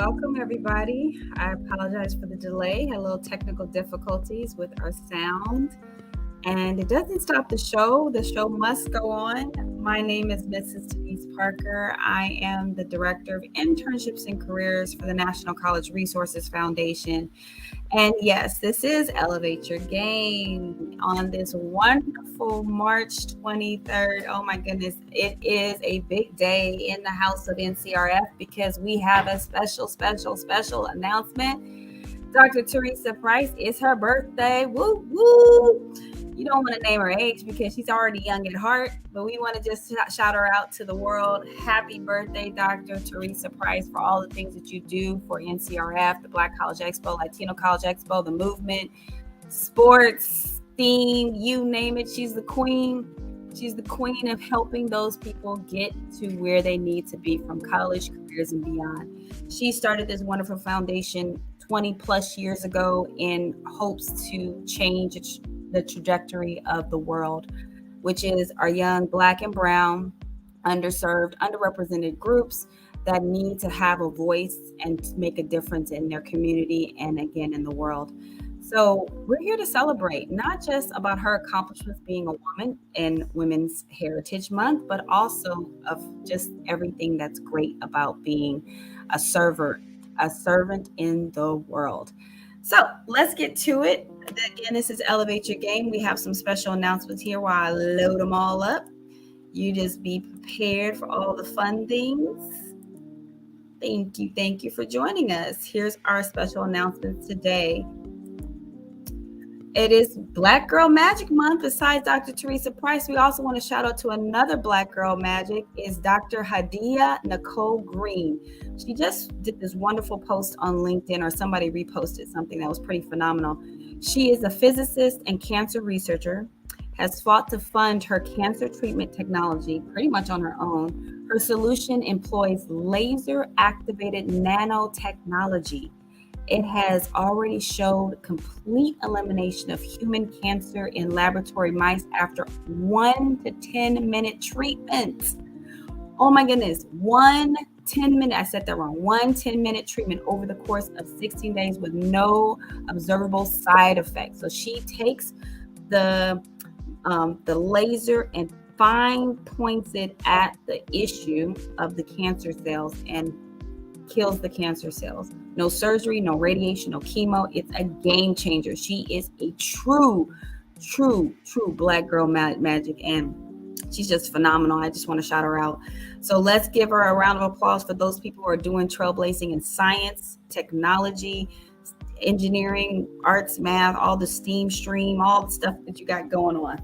Welcome, everybody. I apologize for the delay. Had a little technical difficulties with our sound, and it doesn't stop the show. The show must go on. My name is Mrs. Denise Parker. I am the Director of Internships and Careers for the National College Resources Foundation. And yes, this is Elevate Your Game on this wonderful March 23rd. Oh my goodness, it is a big day in the house of NCRF because we have a special announcement. Dr. Teresa Price, it's her birthday. Woo, woo. You don't want to name her age because she's already young at heart, but we want to just shout her out to the world. Happy birthday, Dr. Teresa Price, for all the things that you do for NCRF, the Black College Expo, Latino College Expo, the movement, sports, STEAM, you name it. She's the queen. She's the queen of helping those people get to where they need to be from college, careers, and beyond. She started this wonderful foundation 20 plus years ago in hopes to change the trajectory of the world, which is our young Black and Brown, underserved, underrepresented groups that need to have a voice and make a difference in their community and again in the world. So we're here to celebrate not just about her accomplishments being a woman in Women's Heritage Month, but also of just everything that's great about being a servant in the world. So let's get to it. Again, this is Elevate Your Game. We have some special announcements here while I load them all up. You just be prepared for all the fun things. Thank you for joining us. Here's our special announcements today. It is Black Girl Magic Month. Besides Dr. Teresa Price, we also want to shout out to another Black Girl Magic, is Dr. Hadia Nicole Green. She just did this wonderful post on LinkedIn, or somebody reposted something that was pretty phenomenal. She is a physicist and cancer researcher, has fought to fund her cancer treatment technology pretty much on her own. Her solution employs laser activated nanotechnology. It has already showed complete elimination of human cancer in laboratory mice after 1 to 10-minute treatment. Oh my goodness, 10-minute, I said that wrong, 10-minute treatment over the course of 16 days with no observable side effects. So she takes the laser and fine points it at the issue of the cancer cells and kills the cancer cells. No surgery, no radiation, no chemo. It's a game changer. She is a true Black girl magic, and she's just phenomenal. I just want to shout her out. So let's give her a round of applause for those people who are doing trailblazing in science, technology, engineering, arts, math, all the STEAM stream, all the stuff that you got going on.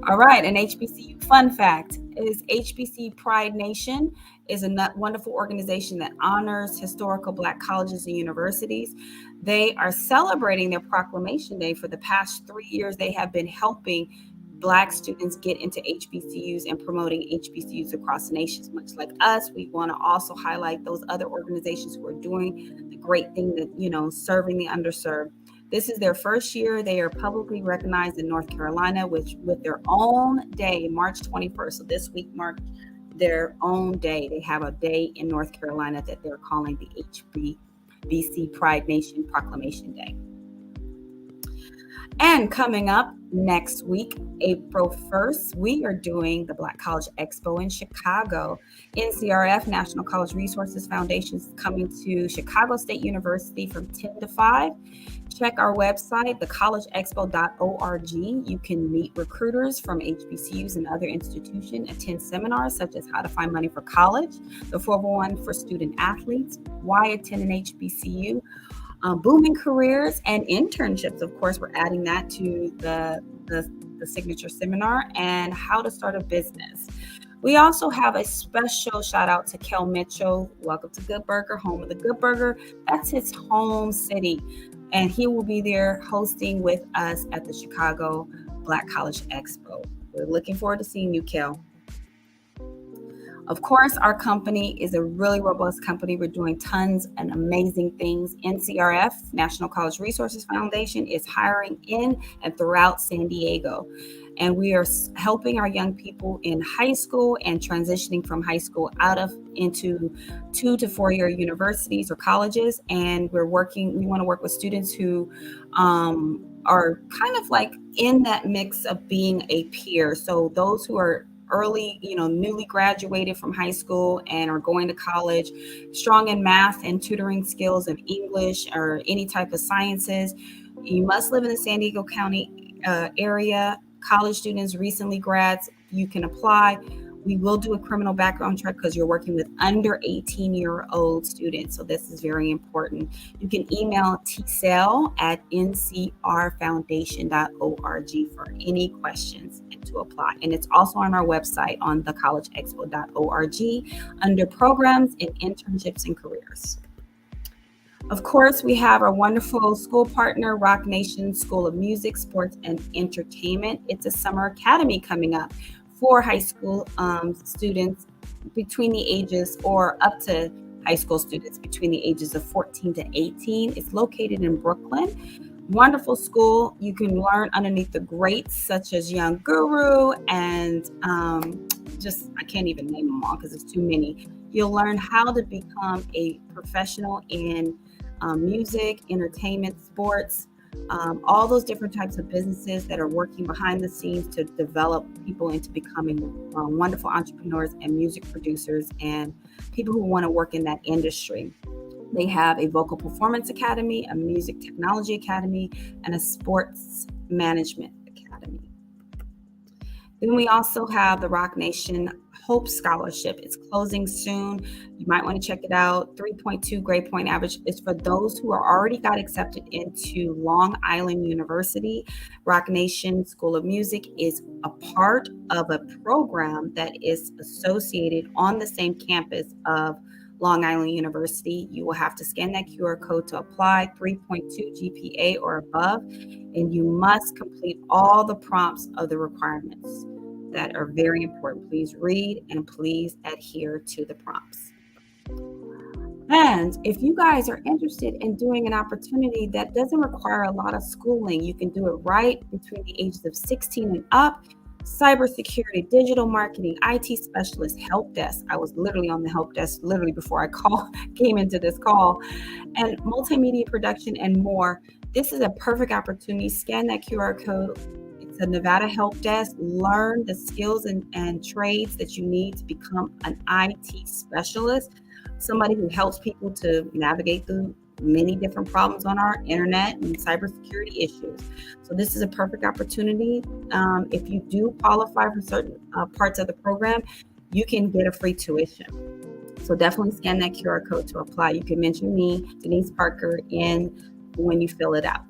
All right, an HBCU fun fact is HBC Pride Nation is a wonderful organization that honors historical Black colleges and universities. They are celebrating their Proclamation Day. For the past 3 years, they have been helping Black students get into HBCUs and promoting HBCUs across the nation. Much like us, we want to also highlight those other organizations who are doing the great thing that, serving the underserved. This is their first year. They are publicly recognized in North Carolina with their own day, March 21st. So this week marked their own day. They have a day in North Carolina that they're calling the HBC Pride Nation Proclamation Day. And coming up next week, April 1st, we are doing the Black College Expo in Chicago. NCRF, National College Resources Foundation, is coming to Chicago State University from 10 to 5. Check our website, thecollegeexpo.org. You can meet recruiters from HBCUs and other institutions, attend seminars such as how to find money for college, the 401 for student athletes, why attend an HBCU, booming careers and internships. Of course, we're adding that to the signature seminar, and how to start a business. We also have a special shout out to Kel Mitchell. Welcome to Good Burger, home of the Good Burger. That's his home city. And he will be there hosting with us at the Chicago Black College Expo. We're looking forward to seeing you, Kel. Of course, our company is a really robust company. We're doing tons and amazing things. NCRF, National College Resources Foundation, is hiring in and throughout San Diego. And we are helping our young people in high school and transitioning from high school out of into 2 to 4 year universities or colleges. And we want to work with students who are kind of like in that mix of being a peer. So those who are early, newly graduated from high school and are going to college, strong in math and tutoring skills of English or any type of sciences. You must live in the San Diego County area. College students, recently grads, you can apply. We will do a criminal background check because you're working with under 18-year-old students. So this is very important. You can email tsel@ncrfoundation.org for any questions and to apply. And it's also on our website on thecollegeexpo.org under programs and internships and careers. Of course, we have our wonderful school partner, Rock Nation School of Music, Sports, and Entertainment. It's a summer academy coming up for high school students between the ages, or up to high school students between the ages of 14 to 18. It's located in Brooklyn. Wonderful school. You can learn underneath the greats such as Young Guru and I can't even name them all because it's too many. You'll learn how to become a professional in music, entertainment, sports, all those different types of businesses that are working behind the scenes to develop people into becoming wonderful entrepreneurs and music producers and people who want to work in that industry. They have a vocal performance academy, a music technology academy, and a sports management academy. Then we also have the Rock Nation Hope Scholarship. It's closing soon. You might want to check it out. 3.2 grade point average is for those who are already got accepted into Long Island University. Rock Nation School of Music is a part of a program that is associated on the same campus of Long Island University. You will have to scan that QR code to apply, 3.2 GPA or above, and you must complete all the prompts of the requirements that are very important. Please read and please adhere to the prompts. And if you guys are interested in doing an opportunity that doesn't require a lot of schooling, you can do it right between the ages of 16 and up. Cybersecurity, digital marketing, IT specialist, help desk. I was literally on the help desk before I came into this call, and multimedia production and more. This is a perfect opportunity. Scan that QR code. It's a Nevada help desk. Learn the skills and trades that you need to become an IT specialist, somebody who helps people to navigate through many different problems on our internet and cybersecurity issues. So this is a perfect opportunity. If you do qualify for certain parts of the program, you can get a free tuition. So definitely scan that QR code to apply. You can mention me, Denise Parker, when you fill it out.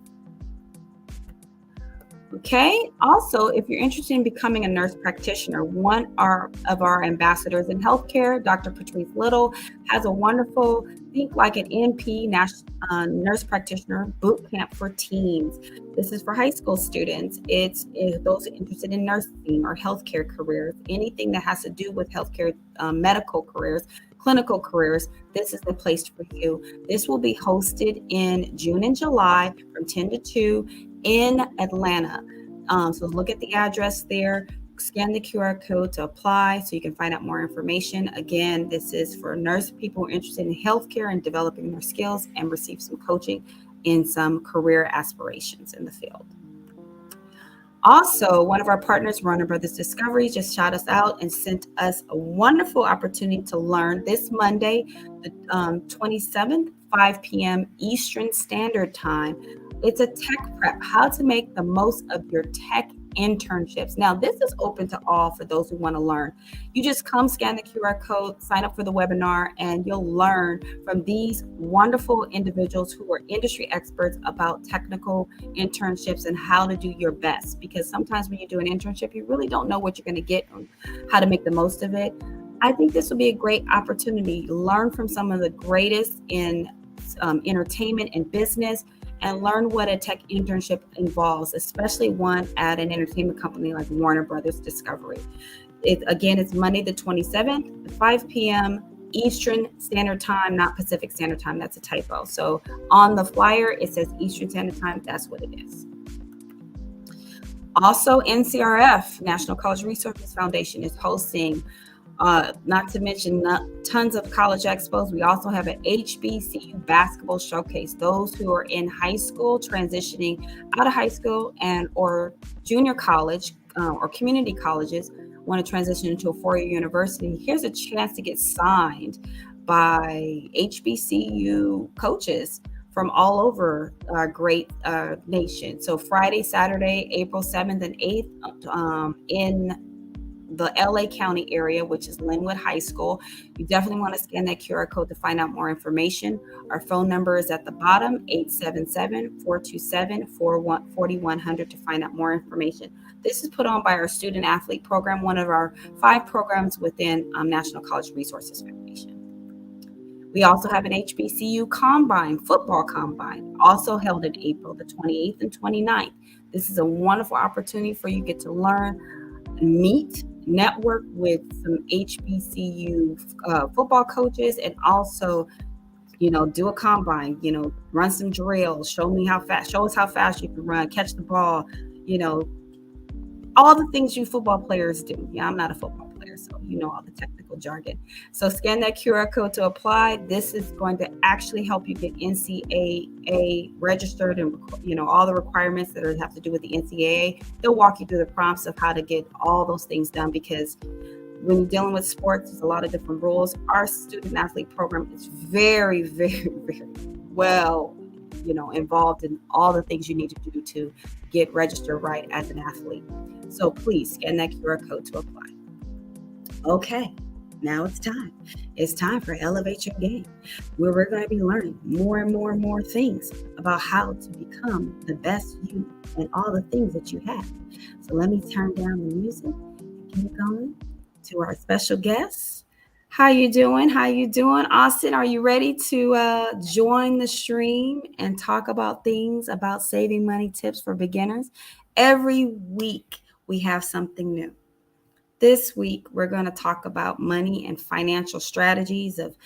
Okay. Also, if you're interested in becoming a nurse practitioner, one of our ambassadors in healthcare, Dr. Patrice Little, has a wonderful Think Like an NP nurse practitioner boot camp for teens. This is for high school students. It's those interested in nursing or healthcare careers, anything that has to do with healthcare, medical careers, clinical careers. This is the place for you. This will be hosted in June and July from 10 to 2 in Atlanta. So look at the address there, scan the QR code to apply so you can find out more information. Again, this is for people who are interested in healthcare and developing their skills and receive some coaching in some career aspirations in the field. Also, one of our partners, Warner Brothers Discovery, just shot us out and sent us a wonderful opportunity to learn this Monday, the 27th, 5 p.m. Eastern Standard Time. It's a tech prep, how to make the most of your tech internships. Now, this is open to all for those who want to learn. You just come scan the QR code, sign up for the webinar, and you'll learn from these wonderful individuals who are industry experts about technical internships and how to do your best. Because sometimes when you do an internship, you really don't know what you're going to get and how to make the most of it. I think this will be a great opportunity to learn from some of the greatest in entertainment and business, and learn what a tech internship involves, especially one at an entertainment company like Warner Brothers Discovery. It's Monday the 27th, 5 p.m. Eastern Standard Time, not Pacific Standard Time. That's a typo. So on the flyer, it says Eastern Standard Time. That's what it is. Also, NCRF, National College Resources Foundation, is hosting, not to mention tons of college expos. We also have an HBCU basketball showcase. Those who are in high school, transitioning out of high school and or junior college or community colleges, want to transition into a four-year university. Here's a chance to get signed by HBCU coaches from all over our great nation. So Friday, Saturday, April 7th and 8th in the LA County area, which is Linwood High School. You definitely want to scan that QR code to find out more information. Our phone number is at the bottom, 877-427-4100 to find out more information. This is put on by our student athlete program, one of our 5 programs within National College Resources Foundation. We also have an HBCU combine, football combine, also held in April the 28th and 29th. This is a wonderful opportunity for you to get to learn, meet, network with some HBCU football coaches, and also, do a combine, run some drills, show us how fast you can run, catch the ball, all the things you football players do. Yeah, I'm not a football player, so all the technical jargon. So scan that QR code to apply. This is going to actually help you get NCAA registered and all the requirements that have to do with the NCAA. They'll walk you through the prompts of how to get all those things done, because when you're dealing with sports, there's a lot of different rules. Our student athlete program is very, very, very well involved in all the things you need to do to get registered right as an athlete. So please scan that QR code to apply. Okay, now it's time. It's time for Elevate Your Game, where we're going to be learning more and more and more things about how to become the best you and all the things that you have. So let me turn down the music and get going to our special guests. How you doing? Austin, are you ready to join the stream and talk about things about saving money tips for beginners? Every week we have something new. This week we're going to talk about money and financial strategies of,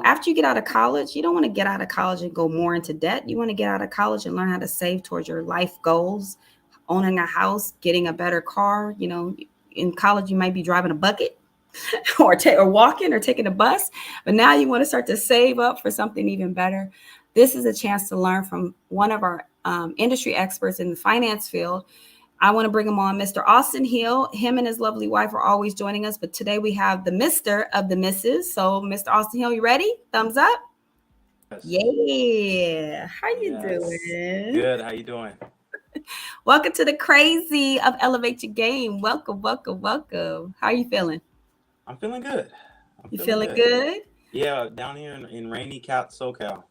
after you get out of college, you don't want to get out of college and go more into debt. You want to get out of college and learn how to save towards your life goals, owning a house, getting a better car. In college you might be driving a bucket or walking or taking a bus, but now you want to start to save up for something even better. This is a chance to learn from one of our industry experts in the finance field. I want to bring him on, Mr. Austin Hill. Him and his lovely wife are always joining us, but today we have the Mr. of the Mrs. So, Mr. Austin Hill, you ready? Thumbs up. Yes. Yeah. How you doing? Good. How you doing? Welcome to the crazy of Elevate Your Game. Welcome. How are you feeling? I'm feeling good. You feeling good? Yeah, down here in rainy SoCal.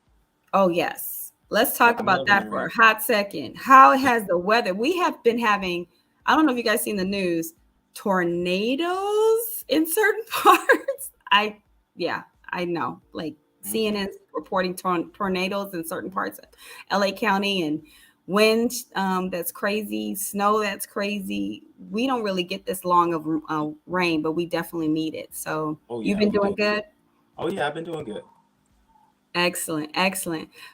Oh, yes. Let's talk about that for a hot second. How has the weather? We have been having, I don't know if you guys seen the news, tornadoes in certain parts. I know. Like CNN's reporting tornadoes in certain parts of LA County, and wind that's crazy, snow that's crazy. We don't really get this long of rain, but we definitely need it. So you've been doing good? Oh, yeah, I've been doing good. Excellent.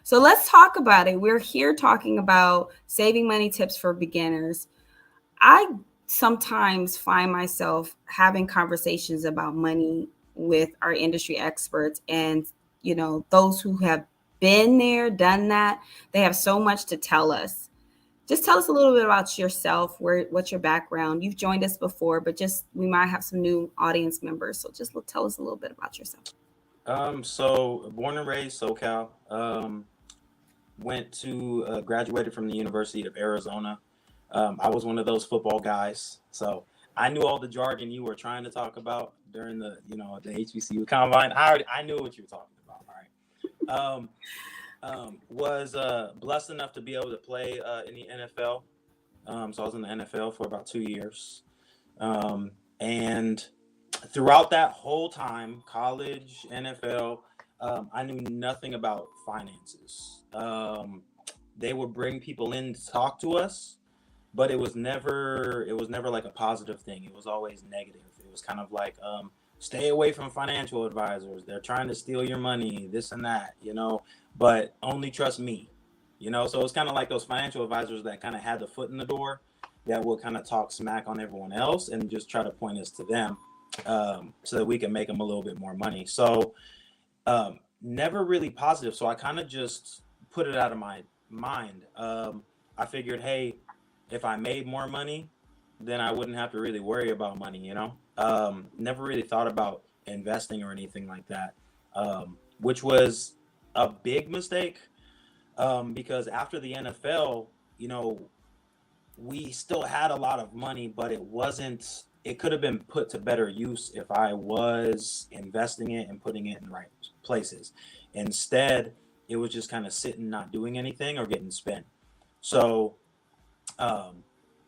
So let's talk about it. We're here talking about saving money tips for beginners. I sometimes find myself having conversations about money with our industry experts, and those who have been there, done that, they have so much to tell us. Just tell us a little bit about yourself, what's your background. You've joined us before, but we might have some new audience members. So just tell us a little bit about yourself. So born and raised SoCal, graduated from the University of Arizona. I was one of those football guys. So I knew all the jargon you were trying to talk about during the HBCU combine. I knew what you were talking about. All right. Was blessed enough to be able to play in the NFL. So I was in the NFL for about 2 years. And throughout that whole time, college, NFL, I knew nothing about finances. They would bring people in to talk to us, but it was never like a positive thing. It was always negative. It was kind of like, stay away from financial advisors. They're trying to steal your money, this and that, but only trust me, So it's kind of like those financial advisors that kind of had the foot in the door that will kind of talk smack on everyone else and just try to point us to them, so that we can make them a little bit more money. So never really positive. So I kind of just put it out of my mind. I figured, hey, if I made more money, then I wouldn't have to really worry about money. Never really thought about investing or anything like that, which was a big mistake, because after the NFL, we still had a lot of money, but it could have been put to better use if I was investing it and putting it in the right places. Instead, it was just kind of sitting, not doing anything or getting spent. So, um,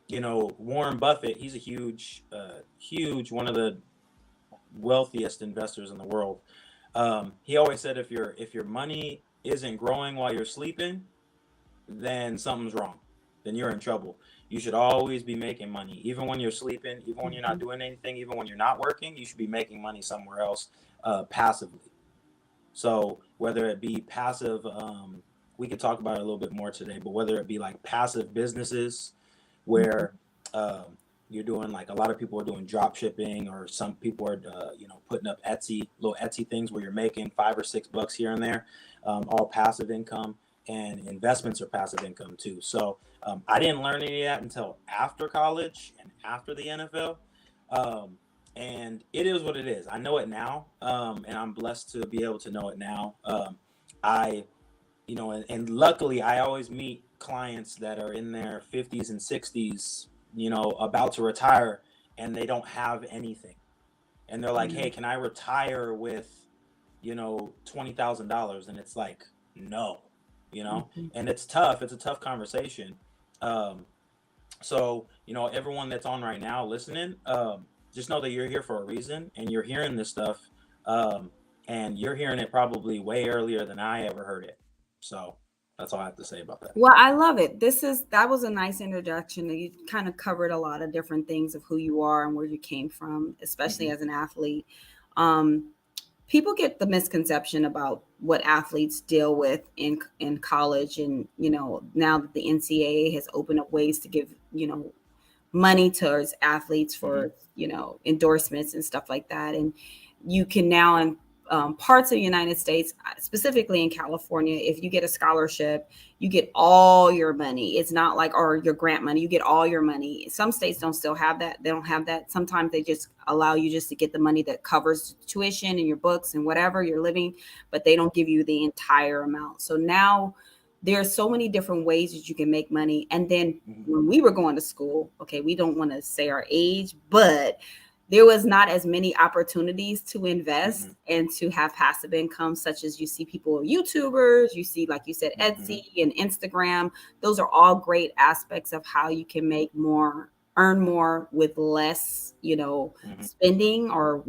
Warren Buffett, he's a huge, one of the wealthiest investors in the world. He always said, if your money isn't growing while you're sleeping, then something's wrong. Then you're in trouble. You should always be making money, even when you're sleeping, even when you're not doing anything, even when you're not working. You should be making money somewhere else, passively. So whether it be passive, we could talk about it a little bit more today, but whether it be like passive businesses where, you're doing, like, a lot of people are doing drop shipping, or some people are putting up little Etsy things where you're making $5 or $6 here and there, all passive income. And investments are passive income too. So I didn't learn any of that until after college and after the NFL. And it is what it is. I know it now, and I'm blessed to be able to know it now. I and luckily I always meet clients that are in their 50s and 60s, about to retire, and they don't have anything. And they're like, hey, can I retire with, $20,000? And it's like, no, and it's tough. It's a tough conversation. So, everyone that's on right now listening, just know that you're here for a reason, and you're hearing this stuff. And you're hearing it probably way earlier than I ever heard it. So that's all I have to say about that. Well, I love it. That was a nice introduction. You kind of covered a lot of different things of who you are and where you came from, especially as an athlete. People get the misconception about what athletes deal with in college, and now that the NCAA has opened up ways to give money towards athletes for endorsements and stuff like that, and you can now in parts of the United States, specifically in California, if you get a scholarship, you get all your money. It's not like, or your grant money, you get all your money. Some states don't still have that. They don't have that. Sometimes they just allow you just to get the money that covers tuition and your books and whatever you're living, but they don't give you the entire amount. So now there are so many different ways that you can make money. And then when we were going to school, okay, we don't want to say our age, but there was not as many opportunities to invest and to have passive income, such as you see people, YouTubers, you see, like you said, Etsy and Instagram. Those are all great aspects of how you can make more, earn more with less, spending, or,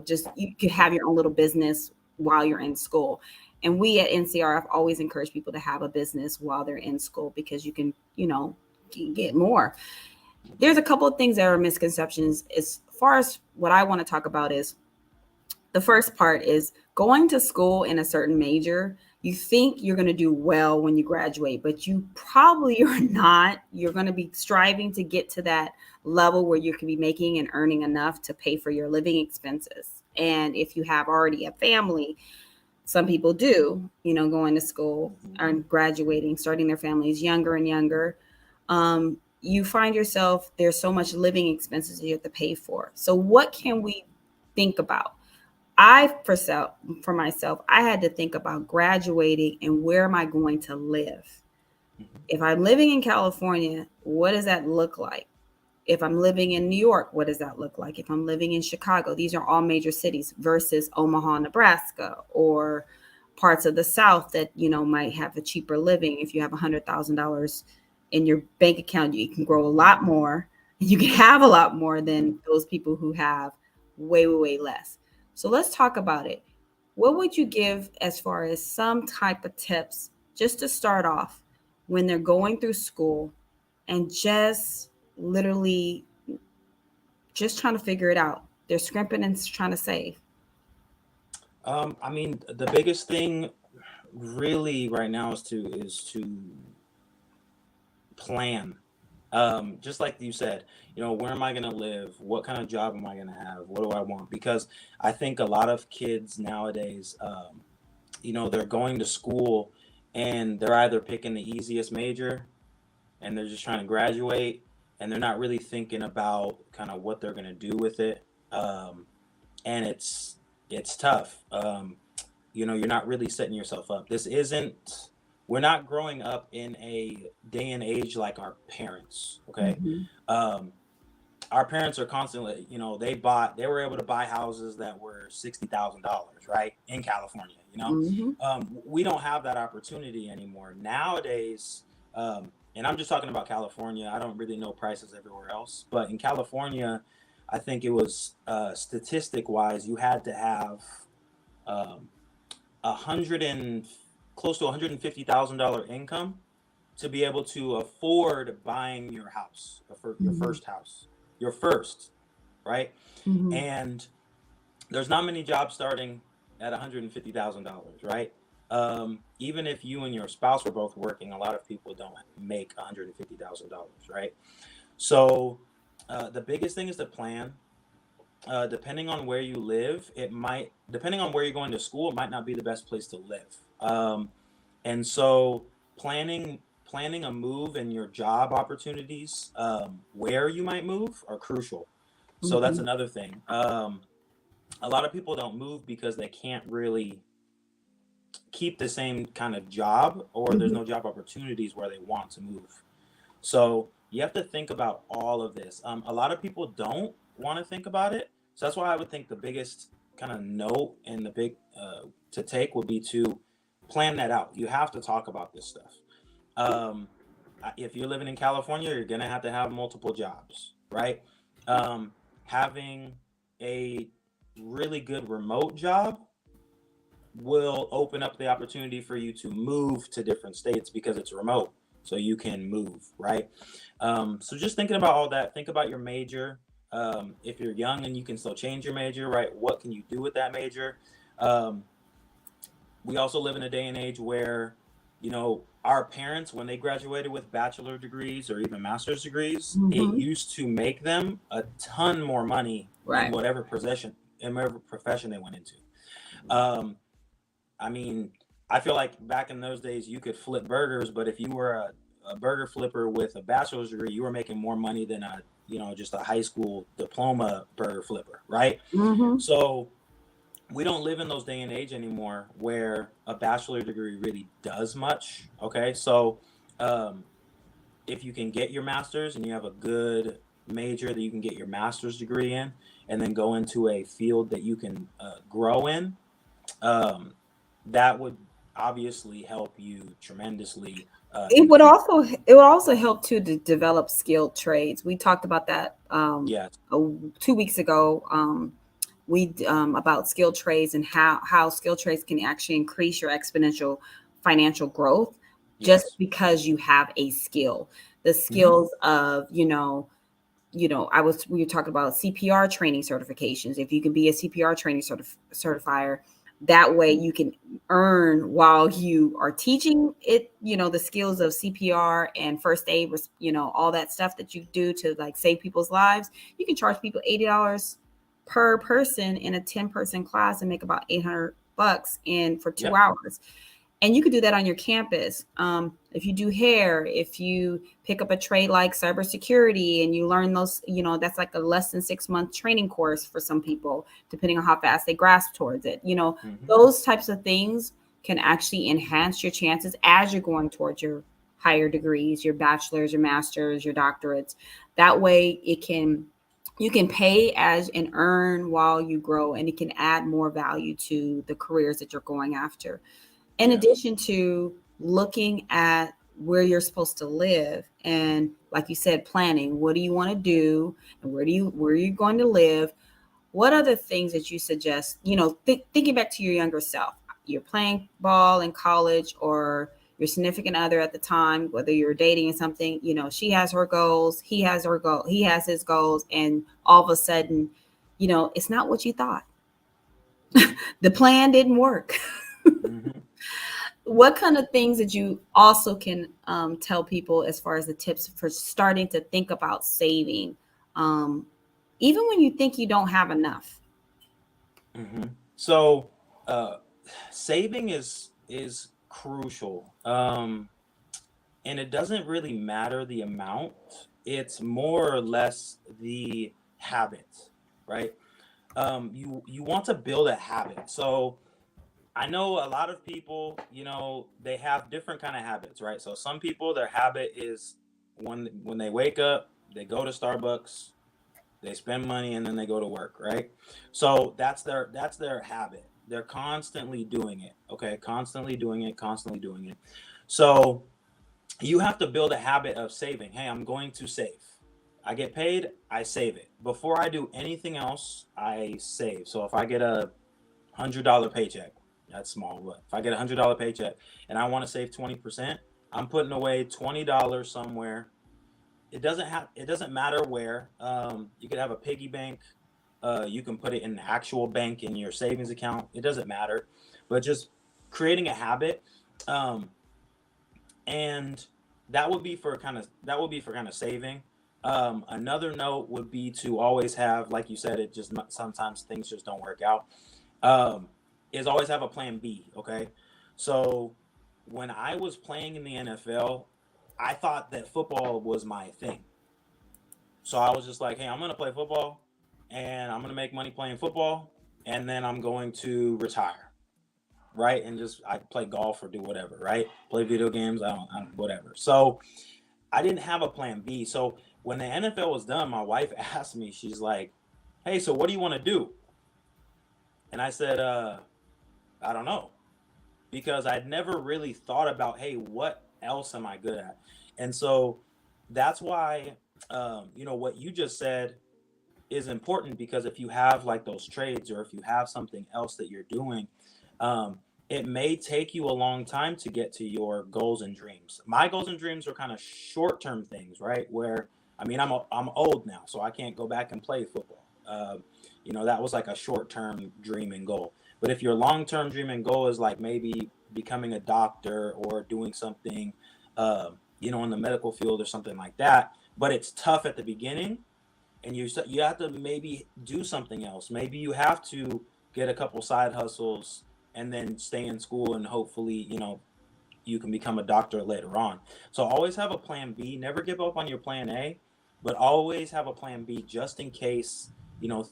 just you could have your own little business while you're in school. And we at NCRF always encourage people to have a business while they're in school, because you can, get more. There's a couple of things that are misconceptions. As far as what I want to talk about is, the first part is going to school in a certain major. You think you're going to do well when you graduate, but you probably are not. You're going to be striving to get to that level where you can be making and earning enough to pay for your living expenses. And if you have already a family, some people do, going to school and graduating, starting their families younger and younger. You find yourself, there's so much living expenses that you have to pay for. So what can we think about? For myself, I had to think about graduating and where am I going to live? If I'm living in California, what does that look like? If I'm living in New York, what does that look like? If I'm living in Chicago, these are all major cities, versus Omaha, Nebraska, or parts of the South that, might have a cheaper living. If you have $100,000 in your bank account, you can grow a lot more. You can have a lot more than those people who have way, way, way less. So let's talk about it. What would you give as far as some type of tips just to start off when they're going through school and just literally just trying to figure it out? they're scrimping and trying to save? I mean, the biggest thing really right now is to plan. Just like you said, where am I going to live? What kind of job am I going to have? What do I want? Because I think a lot of kids nowadays, they're going to school and they're either picking the easiest major and they're just trying to graduate, and they're not really thinking about kind of what they're going to do with it. And it's tough. You're not really setting yourself up. We're not growing up in a day and age like our parents. Okay. Mm-hmm. Um, our parents are constantly, they were able to buy houses that were $60,000, right, in California. Mm-hmm. We don't have that opportunity anymore nowadays. And I'm just talking about California. I don't really know prices everywhere else, but in California, I think it was statistic wise, you had to have um, 100 and close to $150,000 income to be able to afford buying your house, your Mm-hmm. first house, your first, right? Mm-hmm. And there's not many jobs starting at $150,000, right? Even if you and your spouse were both working, a lot of people don't make $150,000, right? So the biggest thing is to plan. Depending on where you live, depending on where you're going to school, it might not be the best place to live. And so planning a move and your job opportunities, where you might move, are crucial. So that's Mm-hmm. another thing. A lot of people don't move because they can't really keep the same kind of job, or there's Mm-hmm. no job opportunities where they want to move. So you have to think about all of this. A lot of people don't want to think about it. So that's why I would think the biggest kind of note and the big to take would be to plan that out. You have to talk about this stuff. Um, if you're living in California, you're gonna have to have multiple jobs, right? Um, Having a really good remote job will open up the opportunity for you to move to different states because it's remote, so you can move, right? So just thinking about all that, think about your major. If you're young and you can still change your major, right, what can you do with that major? um, we also live in a day and age where, our parents, when they graduated with bachelor degrees or even master's degrees, it Mm-hmm. used to make them a ton more money in Right. whatever profession they went into. um, I mean, I feel like back in those days you could flip burgers, but if you were a burger flipper with a bachelor's degree, you were making more money than just a high school diploma burger flipper, right? Mm-hmm. So we don't live in those day and age anymore where a bachelor degree really does much. Okay, so um, if you can get your master's and you have a good major that you can get your master's degree in, and then go into a field that you can grow in, um, that would obviously help you tremendously in It the would future. also it would also help to develop skilled trades. We talked about that Yes, 2 weeks ago. About skilled trades and how skilled trades can actually increase your exponential financial growth just yes. because you have a skill. The Hmm. skills of we were talking about CPR training certifications. If you can be a CPR training certifier, that way you can earn while you are teaching it, the skills of CPR and first aid, all that stuff that you do to like save people's lives. You can charge people $80 per person in a 10-person class and make about $800 in for two Yep, hours and you could do that on your campus. If you do hair, if you pick up a trade like cybersecurity and you learn those, that's like a less than 6 month training course for some people, depending on how fast they grasp towards it. hmm, Those types of things can actually enhance your chances as you're going towards your higher degrees, your bachelor's, your master's, your doctorates. That way you can pay as and earn while you grow, and it can add more value to the careers that you're going after in yes, addition to looking at where you're supposed to live and like you said planning what do you want to do and where are you going to live, what other things that you suggest, thinking back to your younger self, you're playing ball in college or your significant other at the time, whether you're dating or something, she has her goals, he has his goals, and all of a sudden it's not what you thought. The plan didn't work. Mm-hmm. What kind of things that you also can tell people as far as the tips for starting to think about saving, um, even when you think you don't have enough? Mm-hmm. So, uh, saving is crucial. And it doesn't really matter the amount. It's more or less the habit, right? You want to build a habit. So I know a lot of people, they have different kind of habits, right? So some people, their habit is when they wake up, they go to Starbucks, they spend money, and then they go to work, right? So that's their habit. They're constantly doing it, okay? Constantly doing it, constantly doing it. So you have to build a habit of saving. Hey, I'm going to save. I get paid, I save it. Before I do anything else, I save. So if I get $100 paycheck, that's small, but if I get $100 paycheck and I want to save 20%, I'm putting away $20 somewhere. It doesn't matter where. You could have a piggy bank. You can put it in an actual bank in your savings account. It doesn't matter, but just creating a habit. Um, and that would be for kind of saving. Another note would be to always have, like you said, it just sometimes things just don't work out. Um, is always have a plan B. Okay, so when I was playing in the NFL, I thought that football was my thing. So I was just like, hey, I'm gonna play football, and I'm gonna make money playing football, and then I'm going to retire, right? And just I play golf or do whatever, right? Play video games, I don't whatever. So I didn't have a plan B. So when the NFL was done, my wife asked me, she's like, "Hey, so what do you want to do?" And I said, I don't know, because I'd never really thought about, hey, what else am I good at? And so that's why, what you just said is important, because if you have like those trades, or if you have something else that you're doing, um, it may take you a long time to get to your goals and dreams. My goals and dreams are kind of short term things, right? Where I mean, I'm old now, so I can't go back and play football. That was like a short term dream and goal. But if your long term dream and goal is like maybe becoming a doctor or doing something, in the medical field or something like that, but it's tough at the beginning, and you have to maybe do something else. Maybe you have to get a couple side hustles and then stay in school, and hopefully, you can become a doctor later on. So always have a plan B. Never give up on your plan A, but always have a plan B just in case,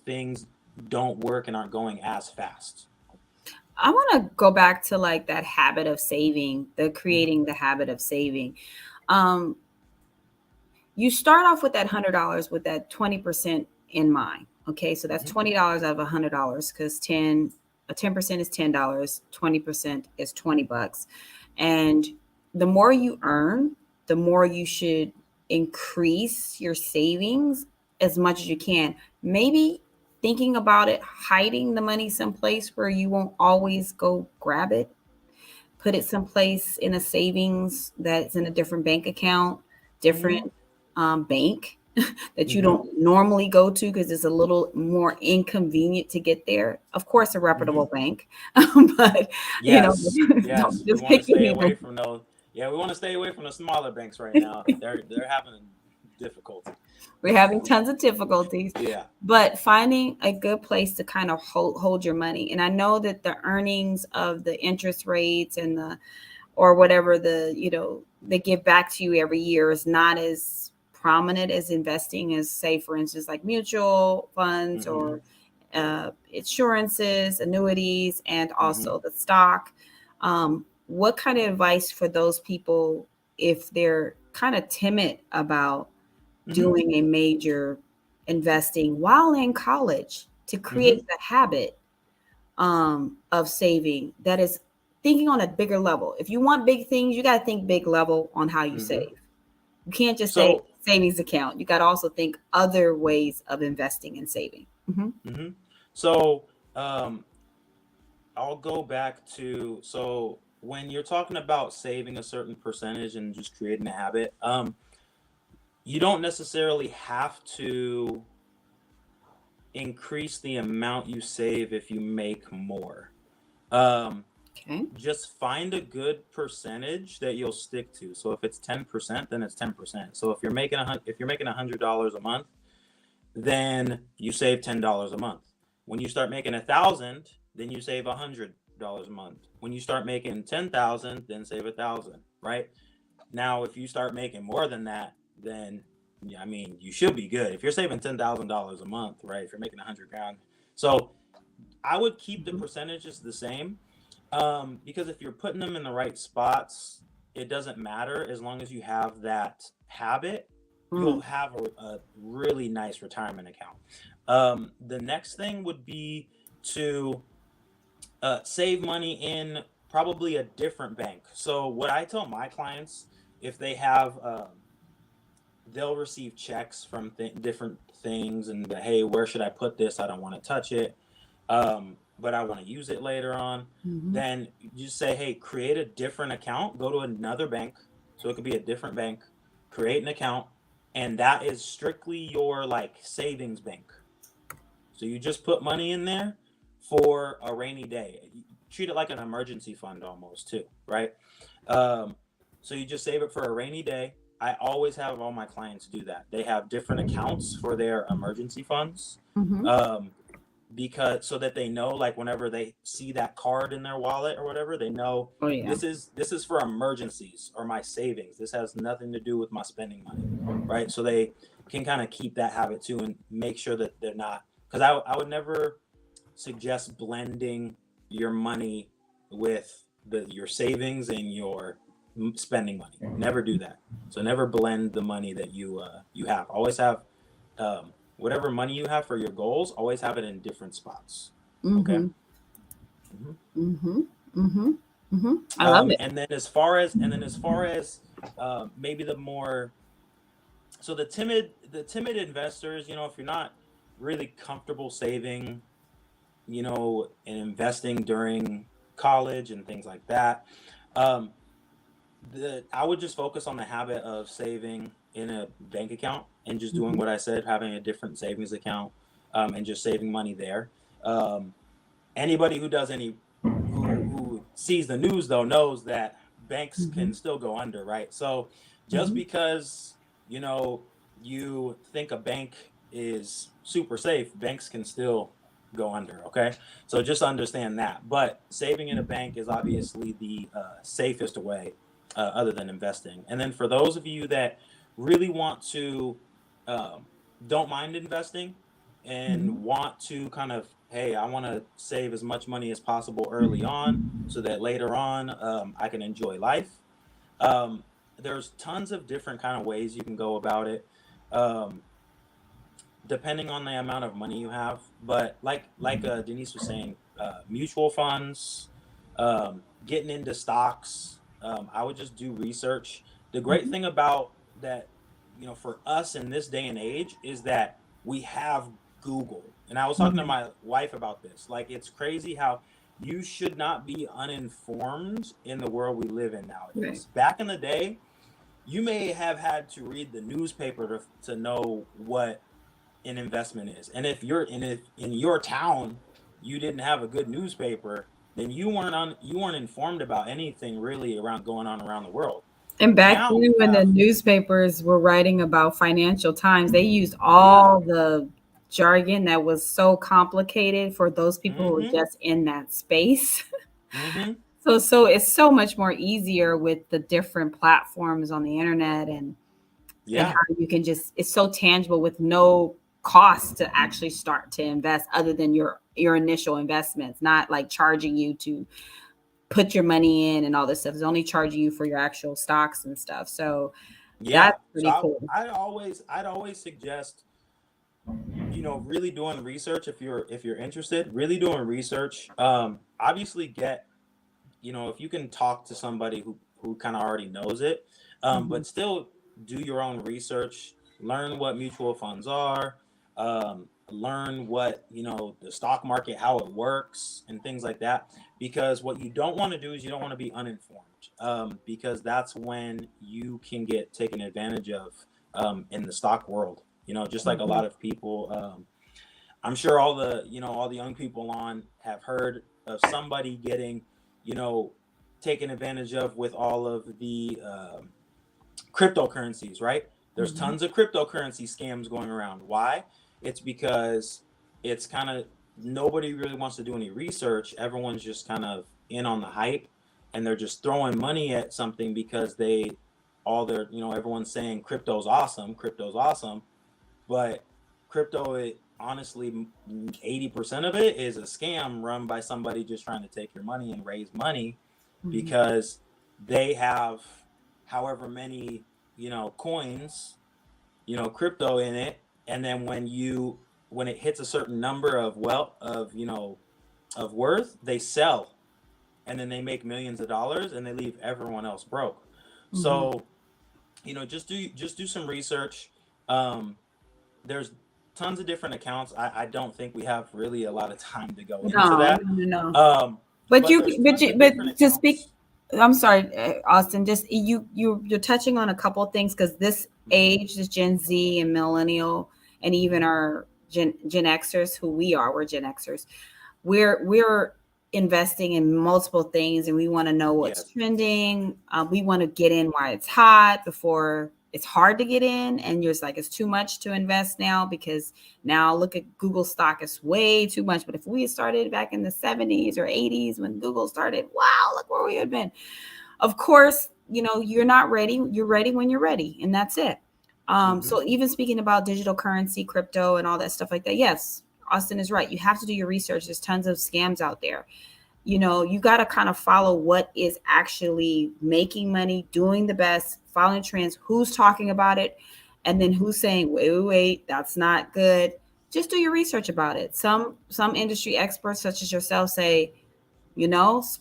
things don't work and aren't going as fast. I want to go back to like that habit of saving, the Hmm. creating the habit of saving. Um, you start off with that $100 with that 20% in mind. Okay, so that's Hmm. $20 out of $100, because 10% is $10, 20% is $20. And the more you earn, the more you should increase your savings as much as you can. Maybe thinking about it, hiding the money someplace where you won't always go grab it. Put it someplace in a savings that's in a different bank account, Hmm. different bank that you Hmm. don't normally go to because it's a little more inconvenient to get there. Of course, a Hmm. reputable bank, but Yes, yes, don't we just want to pick stay any. away from those. Yeah, we want to stay away from the smaller banks right now. They're having difficulty. We're having tons of difficulties, Yeah. but finding a good place to kind of hold your money. And I know that the earnings of the interest rates and the or whatever they give back to you every year is not as prominent as investing as, say, for instance, like mutual funds Hmm. or insurances, annuities, and Hmm. also the stock. What kind of advice for those people if they're kind of timid about Hmm. doing a major investing while in college to create Hmm. the habit of saving that is thinking on a bigger level? If you want big things, you got to think big level on how you Hmm. save. You can't just say So, savings account. You got to also think other ways of investing and saving. Hmm. hmm so um, I'll go back to, so when you're talking about saving a certain percentage and just creating a habit, you don't necessarily have to increase the amount you save if you make more. Um, Okay. just find a good percentage that you'll stick to. So if it's 10%, then it's 10%. So if you're making $100 a month, then you save $10 a month. When you start making 1,000, then you save $100 a month. When you start making 10,000, then save 1,000. Right now, if you start making more than that, then yeah, I mean, you should be good. If you're saving $10,000 a month, right? If you're making 100 grand, so I would keep the Mhm. percentages the same, because if you're putting them in the right spots, it doesn't matter as long as you have that habit. You'll Mm. have a really nice retirement account. The next thing would be to save money in probably a different bank. So what I tell my clients, if they have, they'll receive checks from different things, and hey, where should I put this? I don't want to touch it, but I want to use it later on. Mhm. Then you just say, hey, create a different account, go to another bank. So it could be a different bank, create an account, and that is strictly your like savings bank. So you just put money in there for a rainy day. You treat it like an emergency fund almost too, right? Um, so you just save it for a rainy day. I always have all my clients do that. They have different accounts for their emergency funds. Mhm. Um, because so that they know, like whenever they see that card in their wallet or whatever, they know Oh yeah. this is for emergencies or my savings. This has nothing to do with my spending money, right? So they can kind of keep that habit too and make sure that they're not, because I would never suggest blending your money with your savings and your spending money. Never do that. So never blend the money that you have. Always have, whatever money you have for your goals. Always have it in different spots. Okay. Mhm. Mhm. Mhm. Mhm. Mhm. I love it. And then as far as maybe the more, so the timid investors, if you're not really comfortable saving, and investing during college and things like that. Um, I would just focus on the habit of saving in a bank account and just doing Mhm. what I said, having a different savings account, and just saving money there. Um, Anybody who does any who sees the news though knows that banks can Mhm. still go under, right? So just Mhm. because you think a bank is super safe, banks can still go under. Okay, so just understand that. But saving in a bank is obviously the safest way, other than investing. And then for those of you that really want to, um, don't mind investing and Mhm. want to kind of, hey, I want to save as much money as possible early on so that later on, I can enjoy life. um, there's tons of different kind of ways you can go about it, um, depending on the amount of money you have. But like Denise was saying, mutual funds, getting into stocks, I would just do research. The great Mhm. thing about that, for us in this day and age, is that we have Google. And I was talking to Mhm. my wife about this. Like, it's crazy how you should not be uninformed in the world we live in Right. nowadays. Back in the day, you may have had to read the newspaper to know what an investment is. And if in your town you didn't have a good newspaper, then you weren't informed about anything really around going on around the world. And back Now then, we when the have, newspapers were writing about financial times, they used yeah, all the jargon that was so complicated for those people who were mm-hmm, just in that space. mm-hmm, So it's so much more easier with the different platforms on the internet and yeah, how you can just it's so tangible with no cost to actually start to invest other than your initial investments, not like charging you to put your money in and all this stuff. It's only charging you for your actual stocks and stuff. So yeah. that's So pretty cool. I'd always suggest, really doing research. If you're interested, really doing research. Obviously get, if you can talk to somebody who kind of already knows it, Mhm. but still do your own research, learn what mutual funds are, learn what, the stock market, how it works and things like that. Because what you don't want to do is you don't want to be uninformed, because that's when you can get taken advantage of, in the stock world, just like a Mhm. lot of people, I'm sure all the all the young people on have heard of somebody getting you know taken advantage of with all of the cryptocurrencies, right? There's Mm-hmm. tons of cryptocurrency scams going around. Why? It's because it's kind of nobody really wants to do any research. Everyone's just kind of in on the hype, and they're just throwing money at something because everyone's saying crypto's awesome, but crypto, honestly, 80% of it is a scam run by somebody just trying to take your money and raise money Mm-hmm. because they have however many, coins, crypto in it. And then when it hits a certain number of of worth, they sell and then they make millions of dollars and they leave everyone else broke. Mm-hmm. So, just do some research. There's tons of different accounts. I don't think we have really a lot of time to go into No, that. no, no, no. Um, But but you, there's but tons you, of but different to speak, accounts. I'm sorry, Austin. Just you're touching on a couple of things because this Hmm. age, this Gen Z and millennial, and even Hmm. our Gen Xers, who we are, we're Gen Xers. We're investing in multiple things, and we want to know what's Yes. trending. We want to get in while it's hot before it's hard to get in, and you're just like it's too much to invest now because now look at Google stock, it's way too much. But if we had started back in the 70s or 80s when Google started, wow, look where we had been. Of course, you're not ready. You're ready when you're ready, and that's it. Hmm. So even speaking about digital currency, crypto, and all that stuff like that, yes, Austin is right. You have to do your research. There's tons of scams out there. You got to kind of follow what is actually making money, doing the best, following trends, who's talking about it, and then who's saying, wait, wait, wait, that's not good. Just do your research about it. Some industry experts, such as yourself, say,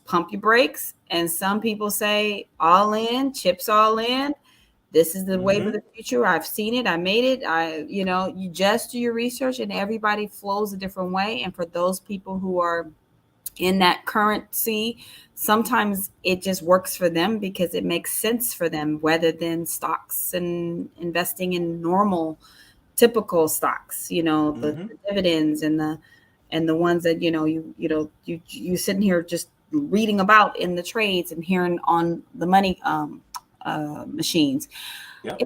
pump your brakes. And some people say, all in, chips all in. This is the wave of Hmm. the future. I've seen it. I made it. You just do your research and everybody flows a different way. And for those people who are in that currency, sometimes it just works for them because it makes sense for them rather than stocks and investing in normal typical stocks, Hmm. the dividends and the ones that you sitting here just reading about in the trades and hearing on the money machines. Yep.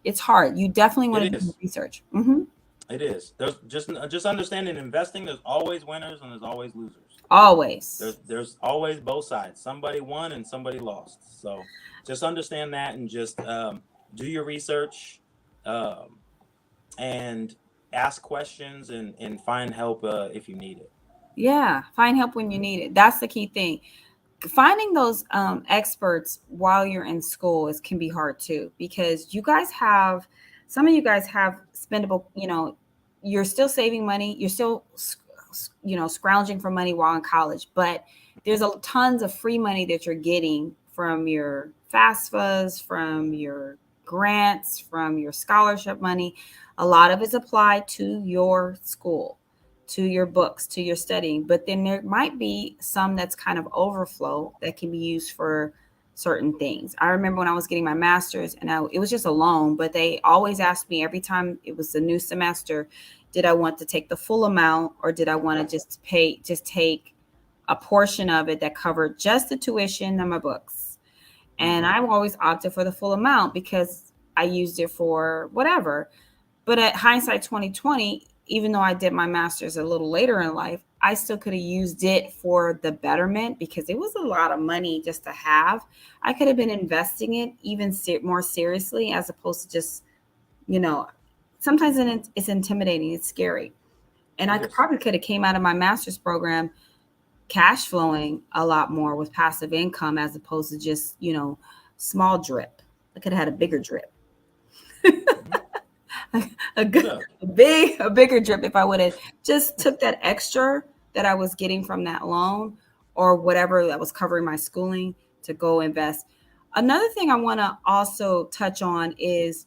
It's hard. You definitely want It to do your is. research. Hmm. It is. There's just understanding investing. There's always winners and there's always losers. Always. There's always both sides. Somebody won and somebody lost. So just understand that and just do your research, um, and ask questions and find help if you need it. Yeah, find help when you need it. That's the key thing. Finding those experts while you're in school is can be hard too because some of you guys have spendable. You're still saving money. You're still scrounging for money while in college, but there's a tons of free money that you're getting from your FAFSAs, from your grants, from your scholarship money. A lot of it's applied to your school, to your books, to your studying. But then there might be some that's kind of overflow that can be used for certain things. I remember when I was getting my master's and it was just a loan, but they always asked me every time it was a new semester, did I want to take the full amount or did I want to just take a portion of it that covered just the tuition and my books? And Hmm. I always opted for the full amount because I used it for whatever. But at hindsight 2020, even though I did my master's a little later in life, I still could have used it for the betterment because it was a lot of money just to have. I could have been investing it even more seriously as opposed to just, you know, sometimes it's intimidating, it's scary. And I It could is. probably could have came out of my master's program cash flowing a lot more with passive income as opposed to just, small drip. I could have had a bigger drip. Hmm. a Could good have. a bigger drip if I would have just took that extra that I was getting from that loan or whatever that was covering my schooling to go invest. Another thing I want to also touch on is,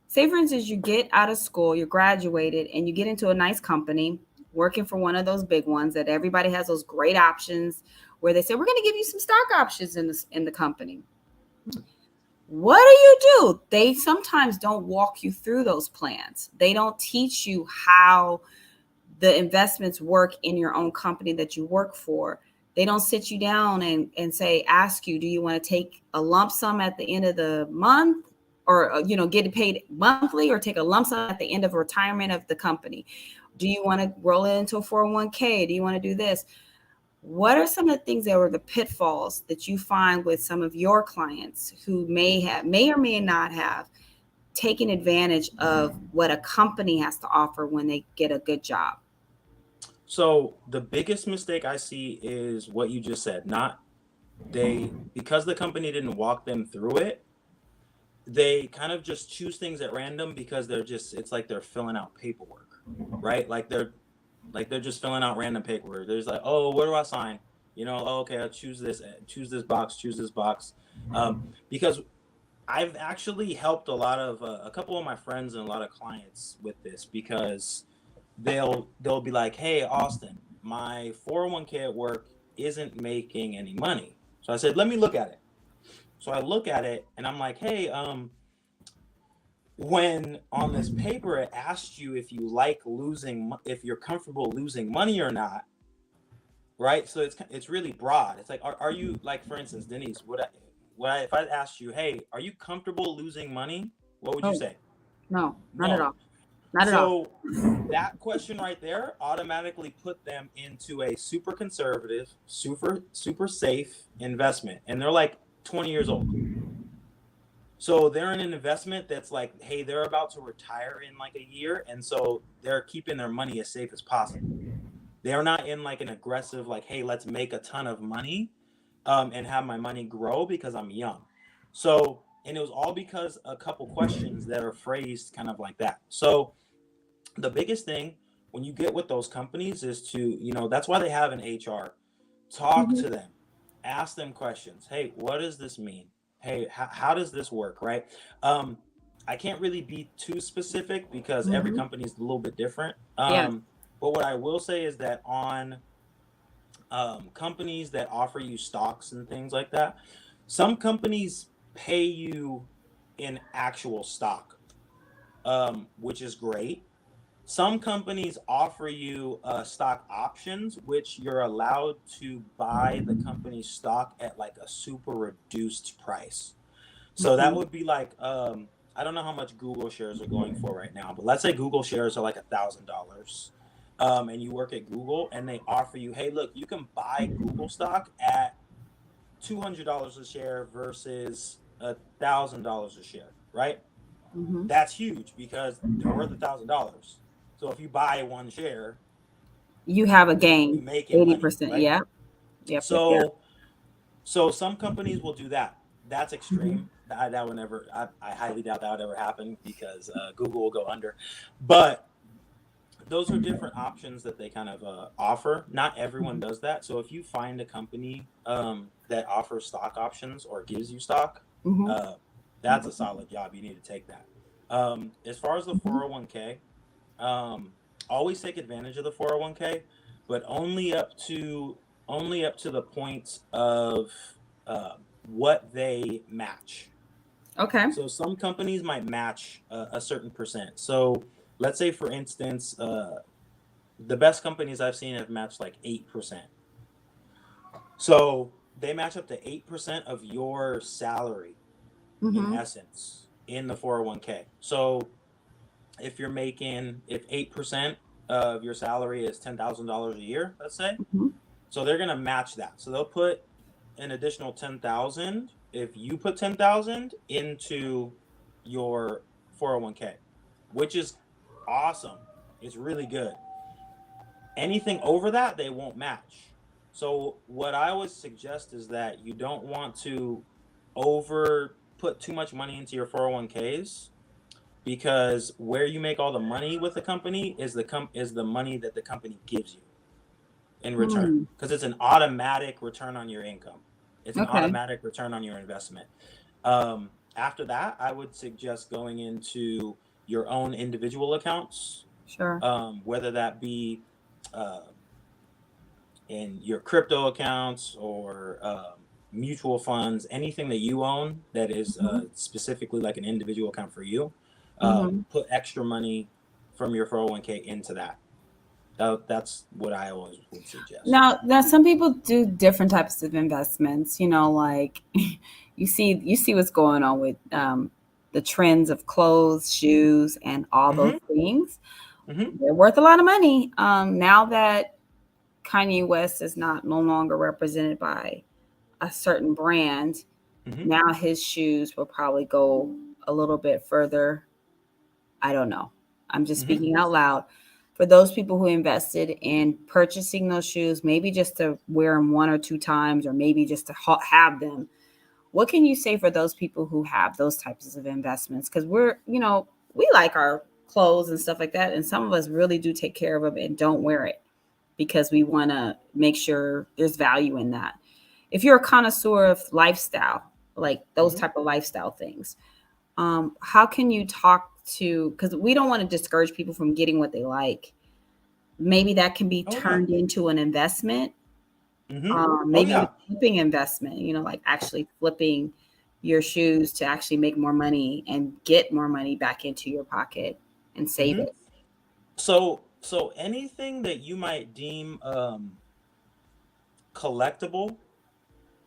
say for instance you get out of school, you're graduated and you get into a nice company working for one of those big ones that everybody has those great options where they say we're going to give you some stock options in the company. What do you do? They sometimes don't walk you through those plans. They don't teach you how the investments work in your own company that you work for. They don't sit you down and say, ask you, do you want to take a lump sum at the end of the month, or get paid monthly, or take a lump sum at the end of retirement of the company? Do you want to roll it into a 401k? Do you want to do this? What are some of the things that were the pitfalls that you find with some of your clients who may or may not have taken advantage of what a company has to offer when they get a good job? So the biggest mistake I see is what you just said. Not they because the company didn't walk them through it, they kind of just choose things at random because it's like they're filling out paperwork, right? Like they're just filling out random paperwork. There's like, oh, where do I sign? Oh, okay, I'll choose this box, choose this box. Because I've actually helped a couple of my friends and a lot of clients with this, because they'll be like, hey, Austin, my 401k at work isn't making any money. So I said, let me look at it. So I look at it and I'm like, hey, when on this paper it asked you if if you're comfortable losing money or not, right? So it's really broad. It's like, are you, like, for instance, Denise, if I asked you, hey, are you comfortable losing money? What would you Oh, say? no, not at No. all. Not at all. So that question right there automatically put them into a super conservative, super safe investment, and they're like 20 years old. So they're in an investment that's like, hey, they're about to retire in like a year, and so they're keeping their money as safe as possible. They're not in like an aggressive, like, hey, let's make a ton of money and have my money grow because I'm young. So, and it was all because a couple questions that are phrased kind of like that. So the biggest thing when you get with those companies is to, that's why they have an HR. Talk Mhm. to them, ask them questions. Hey, what does this mean? Hey, how does this work, right? um I can't really be too specific because every Mhm. company is a little bit different. Yes. But what I will say is that on companies that offer you stocks and things like that, some companies pay you in actual stock, which is great. Some companies offer you stock options, which you're allowed to buy the company's stock at like a super reduced price. So that Mhm. would be like, I don't know how much Google shares are going for right now, but let's say Google shares are like $1,000, and you work at Google, and they offer you, hey, look, you can buy Google stock at $200 a share versus $1,000 a share, right? Mhm. That's huge because they're worth $1,000. So if you buy one share, You have a you gain, making money, 80%. right? Yeah. Yep. Yep. Yep. So some companies will do that. That's Mhm. extreme. That would never. I highly doubt that would ever happen because Google will go under. But those are different options that they kind of offer. Not everyone Mhm. does that. So if you find a company that offers stock options or gives you stock, Mhm. uh, that's a solid job. You need to take that. As far as the Mhm. 401k, um, always take advantage of the 401k, but only up to the point of what they match. Okay. So some companies might match a certain percent. So let's say, for instance, the best companies I've seen have matched like 8%. So they match up to 8% of your salary, in Mhm. essence, in the 401k. So if 8% of your salary is $10,000 a year, let's say, Mhm. so they're gonna match that. So they'll put an additional 10,000 if you put 10,000 into your 401k, which is awesome. It's really good. Anything over that, they won't match. So what I always suggest is that you don't want to over put too much money into your 401ks, because where you make all the money with the company is the money that the company gives you in return, Hmm. because it's an automatic return on your income. It's an Okay. automatic return on your investment. After that, I would suggest going into your own individual accounts, Sure. whether that be uh, in your crypto accounts or mutual funds, anything that you own that is Mhm. specifically like an individual account for you. Mhm. Put extra money from your 401k into that. That's what I always would suggest. Now some people do different types of investments. Like you see what's going on with the trends of clothes, shoes, and all those Mm-hmm. things. Mm-hmm. They're worth a lot of money. Now that Kanye West is not no longer represented by a certain brand, Mm-hmm. now his shoes will probably go a little bit further. I don't know. I'm just Mm-hmm. speaking out loud. For those people who invested in purchasing those shoes, maybe just to wear them one or two times, or maybe just to have them, what can you say for those people who have those types of investments? Because we like our clothes and stuff like that. And some of us really do take care of them and don't wear it because we want to make sure there's value in that. If you're a connoisseur of lifestyle, like those Mm-hmm. type of lifestyle things, how can you talk to, because we don't want to discourage people from getting what they like. Maybe that can be Oh yeah. turned into an investment, Mm-hmm. Oh maybe yeah. a flipping investment, like actually flipping your shoes to actually make more money and get more money back into your pocket and save Mm-hmm. it. So anything that you might deem collectible in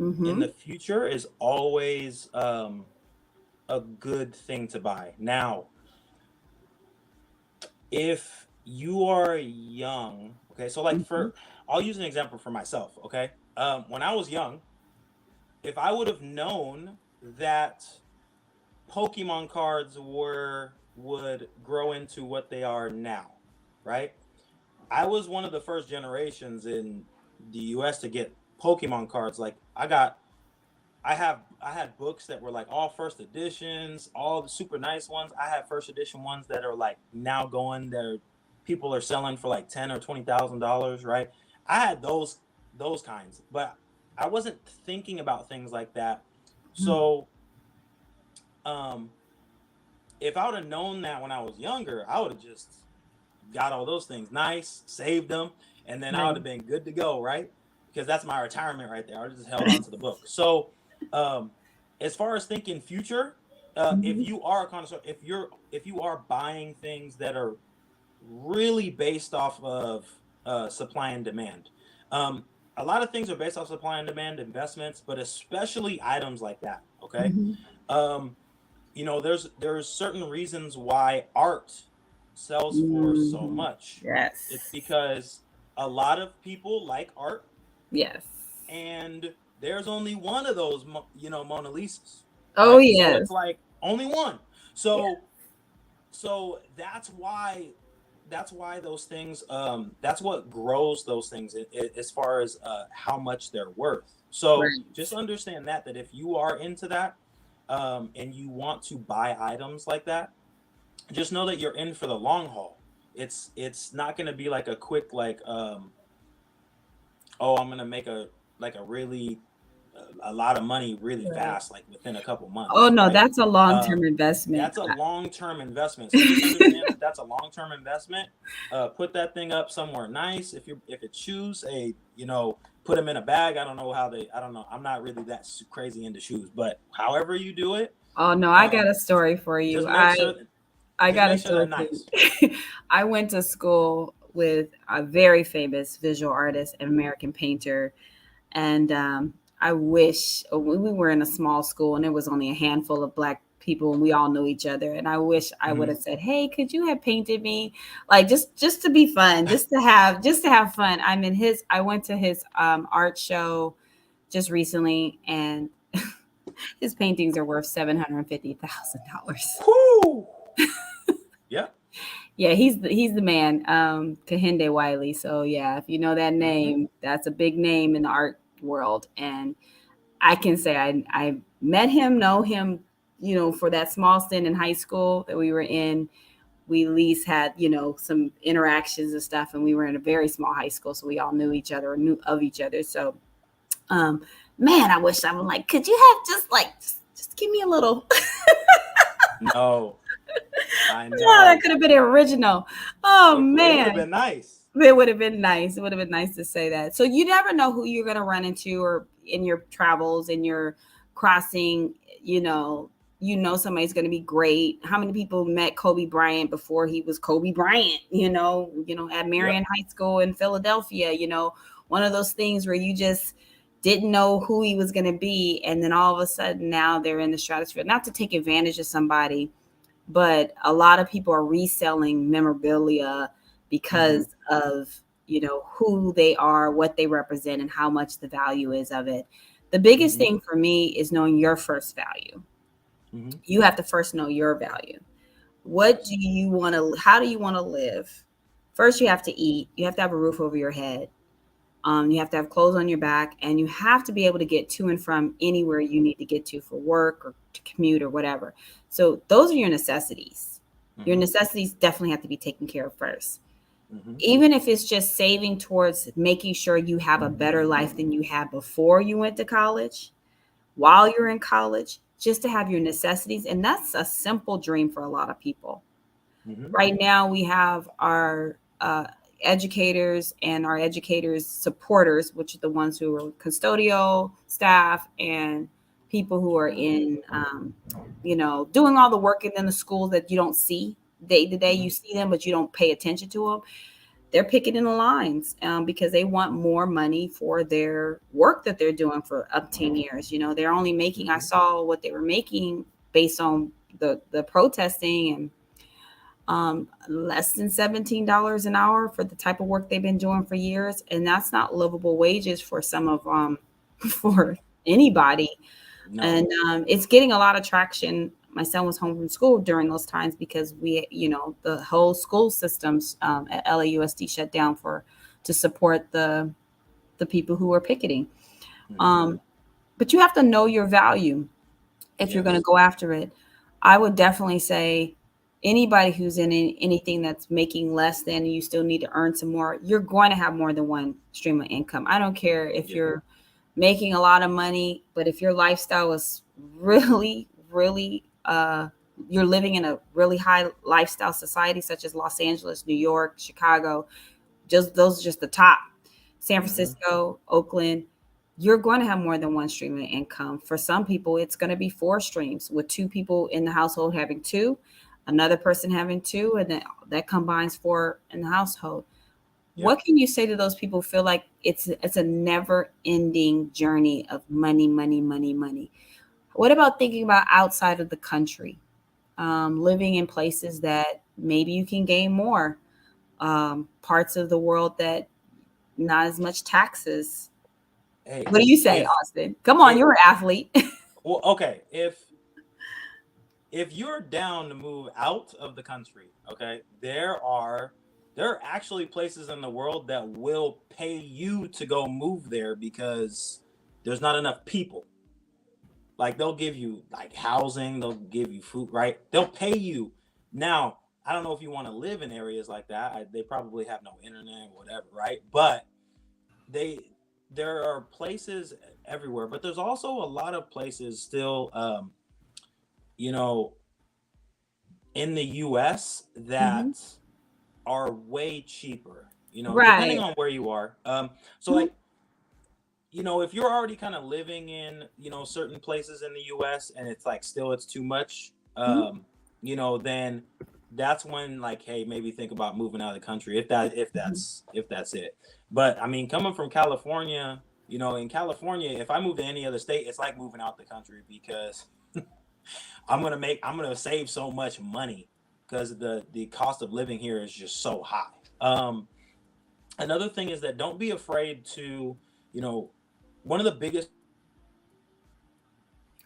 Mm-hmm. the future is always a good thing to buy. Now, if you are young, okay, so like Mm-hmm. for, I'll use an example for myself, okay? When I was young, if I would have known that Pokemon cards would grow into what they are now, right? I was one of the first generations in the US to get Pokemon cards. Like I had books that were like all first editions, all the super nice ones. I have first edition ones that are like now going there, people are selling for like $10,000 or $20,000, right? I had those kinds, but I wasn't thinking about things like that. So um if I would have known that when I was younger, I would have just got all those things nice, saved them, and then I would Right. have been good to go, right? Because that's my retirement right there. I just held on to the book. So, um, as far as thinking future, if Mhm. you are a connoisseur, if you are buying things that are really based off of supply and demand, um, a lot of things are based off supply and demand investments, but especially items like that. Okay, Mhm. um, there's certain reasons why art sells for so Mhm. much. It's Yes. because a lot of people like art, Yes. and there's only one of those Mona Lisas, Oh right? So it's yes. like only one. Yeah. So that's why those things, that's what grows those things as far as how much they're worth. So just Right. understand that if you are into that, and you want to buy items like that, just know that you're in for the long haul. It's not going to be like a quick, like, oh, I'm going to make a really a lot of money really Right. fast, like within a couple Oh months, no, right? that's a long-term um, investment. that's a long-term investment, so just understand that that's a long-term investment. Put that thing up somewhere nice. If it's shoes, a put them in a bag. I don't know, I'm not really that crazy into shoes, but however you do it, Oh no, I got um, a story for you. just make sure I just got a make sure they're story for nice. you. I went to school with a very famous visual artist and American painter, and I wish we were in a small school and there was only a handful of black people and we all knew each other. And I wish I would Hmm. have said, "Hey, could you have painted me?" Like just to be fun, just to have fun. I went to his art show just recently, and his paintings are worth $750,000. Whoo! Yeah. Yeah, he's the man, Kahinde Wiley. So yeah, if you know that Hmm. name, that's a big name in the art world. And I can say I met him, know him, for that small stint in high school that we were in. We at least had, some interactions and stuff, and we were in a very small high school, so we all knew each other or knew of each other. So, um, man, I wish I was like, could you have just like just give me a little. No, I Yeah, that know. could have been original. Oh It would have man. been nice. It would have been nice. It would have been nice to say that. So you never know who you're going to run into or in your travels, in your crossing, you know, you know somebody's going to be great. How many people met Kobe Bryant before he was Kobe Bryant, at Marion Yep. High School in Philadelphia, one of those things where you just didn't know who he was going to be, and then all of a sudden now they're in the stratosphere. Not to take advantage of somebody, but a lot of people are reselling memorabilia Mm-hmm. because of who they are, what they represent, and how much the value is of it. The biggest Mm-hmm. thing for me is knowing your first value. Mm-hmm. You have to first know your value. What do Yes. you want to, how do you want to live? First, you have to eat, you have to have a roof over your head, you have to have clothes on your back, and you have to be able to get to and from anywhere you need to get to for work or to commute or whatever. So those are your necessities. Your Mm-hmm. necessities definitely have to be taken care of first. Mm-hmm. Even if it's just saving towards making sure you have a better life than you had before you went to college, while you're in college, just to have your necessities. And that's a simple dream for a lot of people. Mm-hmm. Right now, we have our educators and our educators' supporters, which are the ones who are custodial staff and people who are in, doing all the work in the schools that you don't see day to day. Mm-hmm. You see them, but you don't pay attention to them. They're picketing the lines because they want more money for their work that they're doing for up 10 years. They're only making, I Mm-hmm. saw what they were making based on the protesting, and less than $17 an hour for the type of work they've been doing for years. And that's not livable wages for some of for anybody. No. And it's getting a lot of traction. My son was home from school during those times because the whole school systems at LAUSD shut down to support the people who are picketing. Mm-hmm. Um, but you have to know your value if you're going to Yes. go after it. I would definitely say anybody who's in anything that's making less than, you still need to earn some more. You're going to have more than one stream of income. I don't care if Yeah. you're making a lot of money, but if your lifestyle is really, really, you're living in a really high lifestyle society, such as Los Angeles, New York, Chicago, just those are just the top. San Mm-hmm. Francisco, Oakland, you're going to have more than one stream of income. For some people, it's going to be four streams, with two people in the household having two, another person having two, and then that combines four in the household. Yep. What can you say to those people who feel like it's a never ending journey of money, money, money, money? What about thinking about outside of the country, living in places that maybe you can gain more, parts of the world that not as much taxes? Hey, What do you say, if Austin? Come on, it you're an athlete. well, okay, if you're down to move out of the country, okay, there are actually places in the world that will pay you to go move there because there's not enough people. Like they'll give you like housing, they'll give you food, right? They'll pay you. Now, I don't know if you want to live in areas like that. They probably have no internet, whatever, right? But they there are places everywhere, but there's also a lot of places still, you know, in the U.S. Hmm. that are way cheaper. Depending Right. on where you are. So Mhm. like, if you're already kind of living in, certain places in the US and it's like still it's too much, Mhm. then that's when like, hey, maybe think about moving out of the country if that Mhm. if that's it. But I mean, coming from California, in California, if I move to any other state, it's like moving out the country because I'm gonna save so much money because the cost of living here is just so high. Another thing is that don't be afraid to, you know, one of the biggest,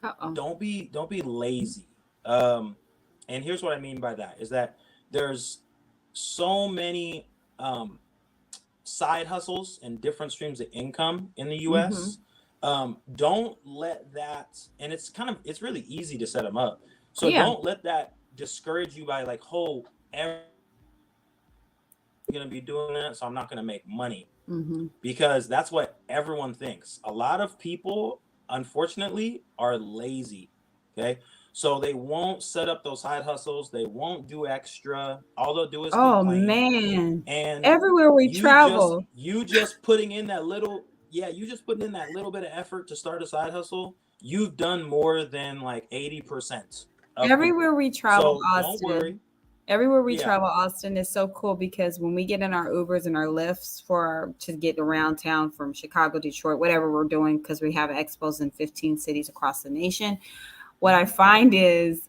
Uh-oh. don't be lazy. Um, and here's what I mean by that is that there's so many side hustles and different streams of income in the Mhm. U.S. Don't let that, and it's really easy to set them up. So Yeah. don't let that discourage you by like, oh, everyone's gonna be doing that, so I'm not gonna make money Mhm. because that's what everyone thinks. A lot of people, unfortunately, are lazy. Okay. So they won't set up those side hustles. They won't do extra. All they'll do is Oh complain. man. And Everywhere we travel. you just putting in that little, you just putting in that little bit of effort to start a side hustle, you've done more than like 80% of people. Everywhere we travel, So don't worry. Austin, everywhere we Yeah. travel, Austin is so cool because when we get in our Ubers and our Lyfts to get around town from Chicago, Detroit, whatever we're doing, because we have expos in 15 cities across the nation, what I Mhm. find is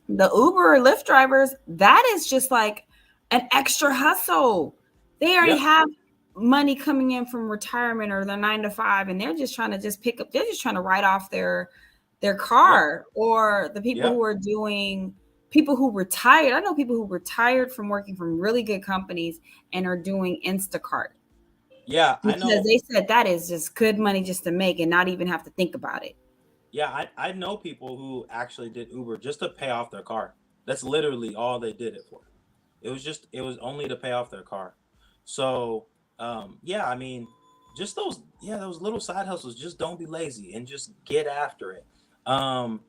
the Uber or Lyft drivers, that is just like an extra hustle. They already Yep. have money coming in from retirement or their 9 to 5, and they're just trying to just pick up, they're just trying to write off their Yep. car. Or the people who Yep. are doing people who retired. I know people who retired from working from really good companies and are doing Instacart Yeah, I because know. they said that is just good money just to make and not even have to think about it. Yeah, I know people who actually did Uber just to pay off their car. That's literally all they did it for. It was only to pay off their car. So yeah, I mean, just those little side hustles, just don't be lazy and just get after it. Um,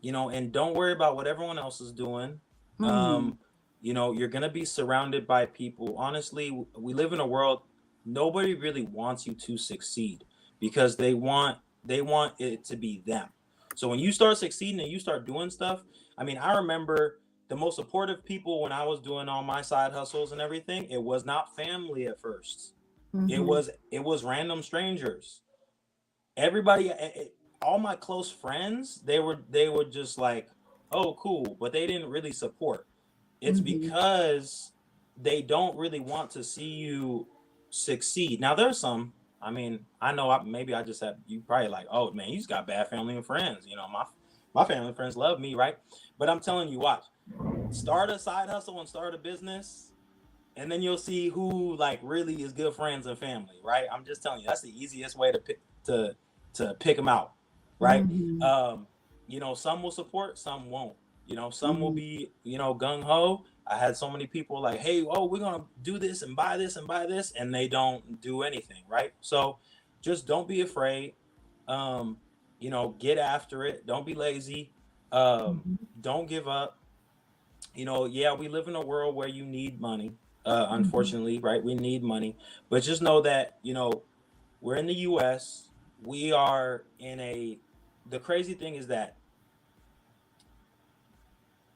and don't worry about what everyone else is doing. Mm-hmm. Um, you're gonna be surrounded by people. Honestly, we live in a world nobody really wants you to succeed because they want it to be them. So when you start succeeding and you start doing stuff, I mean, I remember the most supportive people when I was doing all my side hustles and everything, it was not family at first. Mm-hmm. It was random strangers. Everybody, all my close friends, they were just like, "Oh, cool," but they didn't really support. It's Mm-hmm. because they don't really want to see you succeed. Now there's some. I mean, I know maybe I just have you probably like, "Oh man, you just got bad family and friends." My family and friends love me, right? But I'm telling you, watch, start a side hustle and start a business, and then you'll see who like really is good friends and family, right? I'm just telling you, that's the easiest way to pick to pick them out, right? Mm-hmm. um some will support, some won't. Some will Mm-hmm. be gung ho. I had so many people like, hey, oh, we're gonna do this and buy this and buy this, and they don't do anything, right? So just don't be afraid. um get after it, don't be lazy. Mm-hmm. Don't give up. Yeah, we live in a world where you need money. Mm-hmm. Unfortunately, right? We need money, but just know that we're in the U.S. We are in a. The crazy thing is that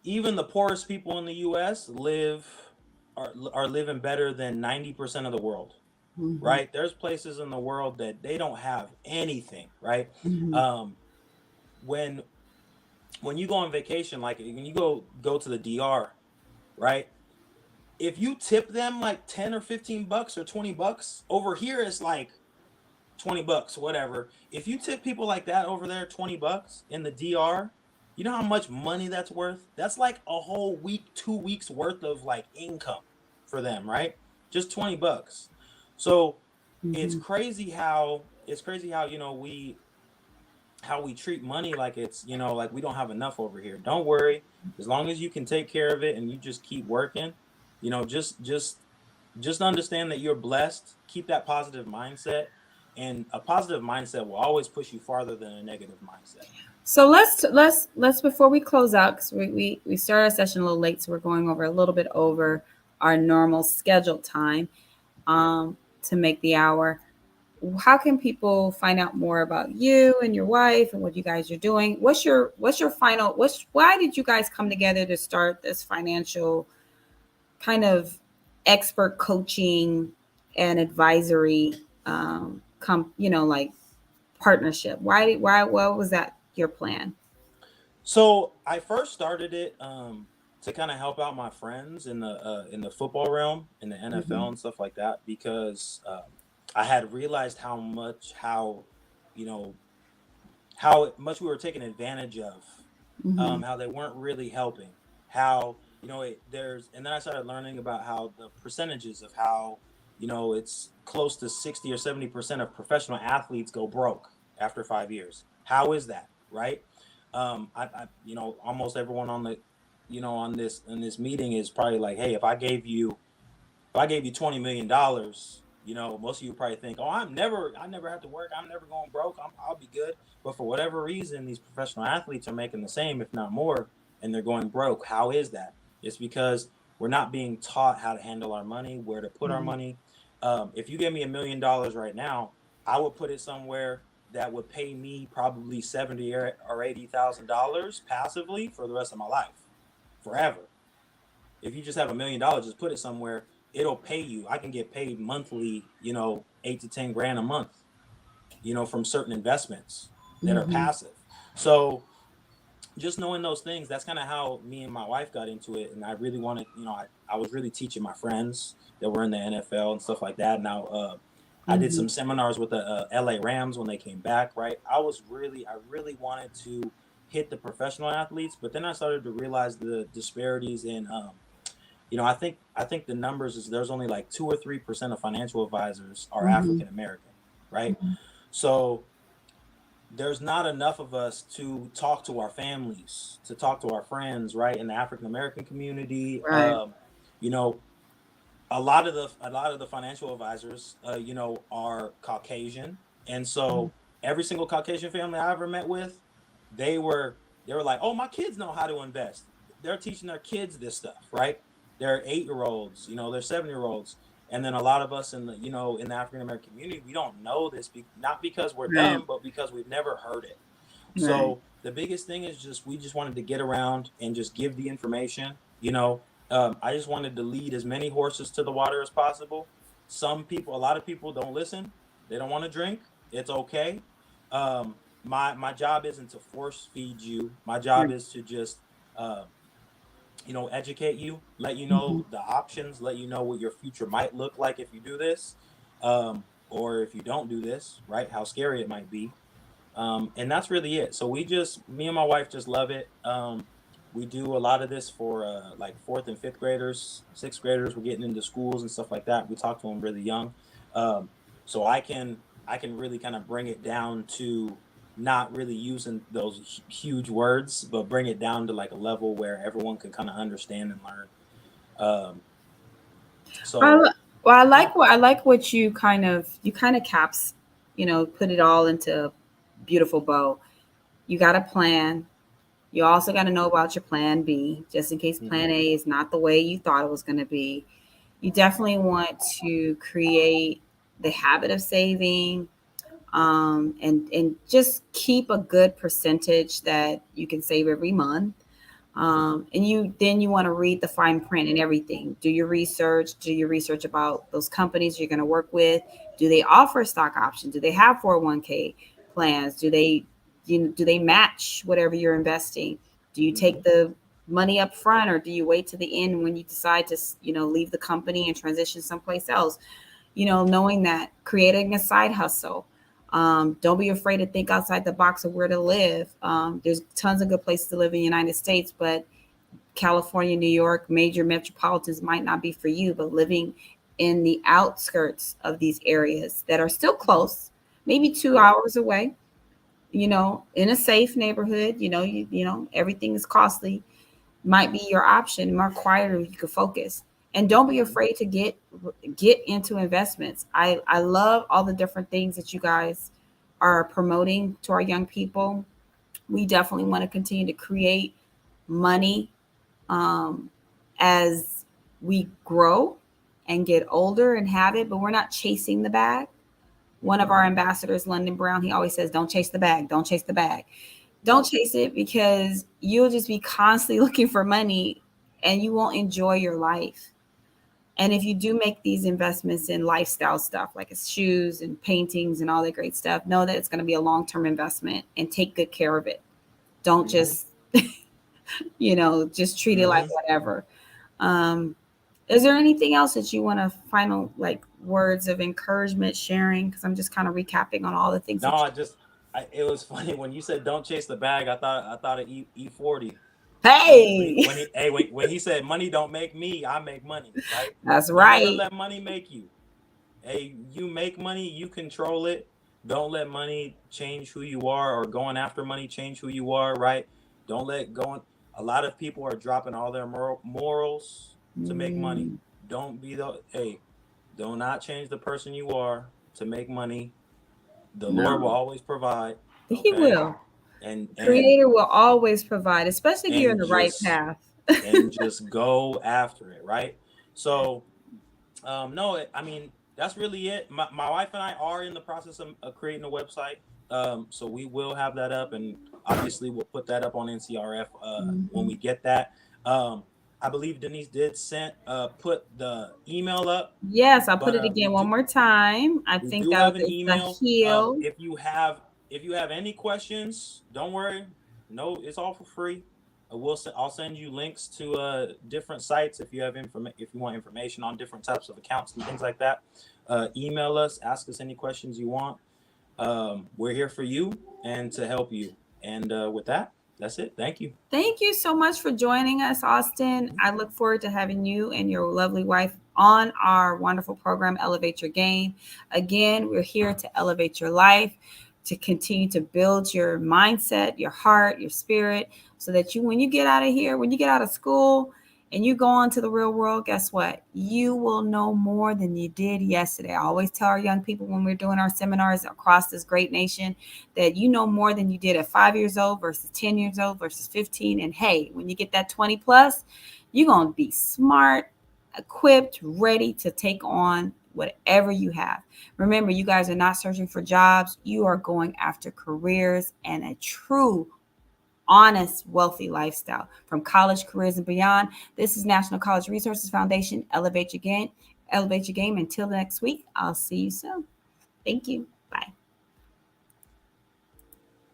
even the poorest people in the U.S. are living better than 90% of the world, Mm-hmm. right? There's places in the world that they don't have anything, right? Mm-hmm. Um, when when you go on vacation, like when you go to the DR, right? If you tip them like 10 or 15 bucks or 20 bucks, over here it's like 20 bucks, whatever. If you tip people like that over there 20 bucks in the DR, you know how much money that's worth? That's like a whole week, 2 weeks worth of like income for them, right? Just 20 bucks. So Mm-hmm. it's crazy how, how we treat money like it's, like we don't have enough over here. Don't worry. As long as you can take care of it and you just keep working, just understand that you're blessed. Keep that positive mindset, and a positive mindset will always push you farther than a negative mindset. So let's before we close out, because we started our session a little late, so we're going over a little bit over our normal scheduled time to make the hour. How can people find out more about you and your wife and what you guys are doing? What's your final? Why did you guys come together to start this financial kind of expert coaching and advisory like partnership? Why what was that your plan? So I first started it to kind of help out my friends in the football realm, in the NFL Mm-hmm. and stuff like that, because I had realized you know how much we were taken advantage of, Mm-hmm. how they weren't really helping, how and then I started learning about how the percentages of how it's close to 60 or 70% of professional athletes go broke after 5 years. How is that, right? Almost everyone on the on this in this meeting is probably like, hey, if I gave you $20 million, most of you probably think, oh, I never have to work. I'm never going broke. I'll be good. But for whatever reason, these professional athletes are making the same, if not more, and they're going broke. How is that? It's because we're not being taught how to handle our money, where to put our Mm-hmm. money. If you gave me $1 million right now, I would put it somewhere that would pay me probably 70 or $80,000 passively for the rest of my life, forever. If you just have $1 million, just put it somewhere. It'll pay you. I can get paid monthly, 8 to 10 grand a month, from certain investments that are Mm-hmm. passive. So just knowing those things, that's kind of how me and my wife got into it. And I really wanted, I was really teaching my friends that were in the NFL and stuff like that. Now, I did Mm-hmm. some seminars with the LA Rams when they came back, right? I really wanted to hit the professional athletes, but then I started to realize the disparities in, I think the numbers is there's only like 2 or 3% of financial advisors are Mm-hmm. African American, right? So there's not enough of us to talk to our families, to talk to our friends, right? In the African American community, Right. you know, a lot of the financial advisors, are Caucasian, and so every single Caucasian family I ever met with, they were they were like, "Oh, my kids know how to invest." They're teaching their kids this stuff, right? They're 8 year olds, they're 7 year olds, and then a lot of us in the African American community, we don't know this, not because we're Right. dumb, but because we've never heard it. Right. So the biggest thing is just we just wanted to get around and just give the information. I just wanted to lead as many horses to the water as possible. A lot of people don't listen. They don't want to drink. It's okay. My job isn't to force feed you. My job Right. is to just educate you, let you Mm-hmm. know the options, let you know what your future might look like if you do this, or if you don't do this, right? How scary it might be. And that's really it. So me and my wife just love it. We do a lot of this for like fourth and fifth graders, sixth graders. We're getting into schools and stuff like that. We talk to them really young, um, so I can really kind of bring it down to not really using those huge words, but bring it down to like a level where everyone can kind of understand and learn. Um, Well, so I yeah. like what you kind of caps, put it all into a beautiful bow. You got a plan. You also got to know about your plan B, just in case Hmm. plan A is not the way you thought it was going to be. You definitely want to create the habit of saving, and just keep a good percentage that you can save every month. And you want to read the fine print and everything. Do your research about those companies you're going to work with. Do they offer stock options? Do they have 401k plans? Do they match whatever you're investing? Do you Hmm. take the money up front, or do you wait to the end when you decide to leave the company and transition someplace else? Knowing that, creating a side hustle. Don't be afraid to think outside the box of where to live. There's tons of good places to live in the United States, but California, New York, major metropolitans might not be for you. But living in the outskirts of these areas that are still close, maybe two Yep. hours away, in a safe neighborhood, everything is costly, might be your option, more quieter, you can focus. And don't be Hmm. afraid to get into investments. I love all the different things that you guys are promoting to our young people. We definitely want to continue to create money, um, as we grow and get older and have it, but we're not chasing the bag. One of Hmm. our ambassadors, London Brown, he always says, "Don't chase the bag. Don't chase the bag." Don't Yep. chase it, because you'll just be constantly looking for money and you won't enjoy your life. And if you do make these investments in lifestyle stuff like it's shoes and paintings and all that great stuff, know that it's going to be a long-term investment and take good care of it. Don't Hmm. just treat it like Hmm. whatever. Um, is there anything else that you want to final, like, words of encouragement sharing? Because I'm just kind of recapping on all the things No, that it was funny when you said don't chase the bag. I thought of E40 you. Hey, when he said money don't make me, I make money, right? that's You never right. let money make you. Hey, you make money, you control it. Don't let money change who you are, or going after money change who you are, right? Don't let going. A lot of people are dropping all their morals to make money. Mm, Don't be the hey. Do not change the person you are to make money. The Lord will no, always provide, he okay? will. And and Creator will always provide, especially if you're in and the right just path. and just go after it, right? So, no, I mean, that's really it. My wife and I are in the process of creating a website. So we will have that up, and obviously we'll put that up on NCRF when Mm-hmm. we get that. Um, I believe Denise did sent put the email up, Yes, I'll put but it again we one do more time. I we think do that have an is the email. heel. If you have any questions, don't worry. No, it's all for free. I'll send you links to different sites if you have if you want information on different types of accounts and things like that. Email us, ask us any questions you want. We're here for you and to help you. And with that, that's it. Thank you. Thank you so much for joining us, Austin. I look forward to having you and your lovely wife on our wonderful program, Elevate Your Game. Again, we're here to elevate your life, to continue to build your mindset, your heart, your spirit, so that you, when you get out of here, when you get out of school and you go on to the real world, guess what? You will know more than you did yesterday. I always tell our young people when we're doing our seminars across this great nation that you know more than you did at 5 years old versus 10 years old versus 15. And hey, when you get that 20 plus, you're going to be smart, equipped, ready to take on whatever you have. Remember, you guys are not searching for jobs, you are going after careers and a true honest, wealthy lifestyle from college careers and beyond. This is National College Resources Foundation. Elevate your game. Elevate your game. Until next week, I'll see you soon. Thank you. Bye.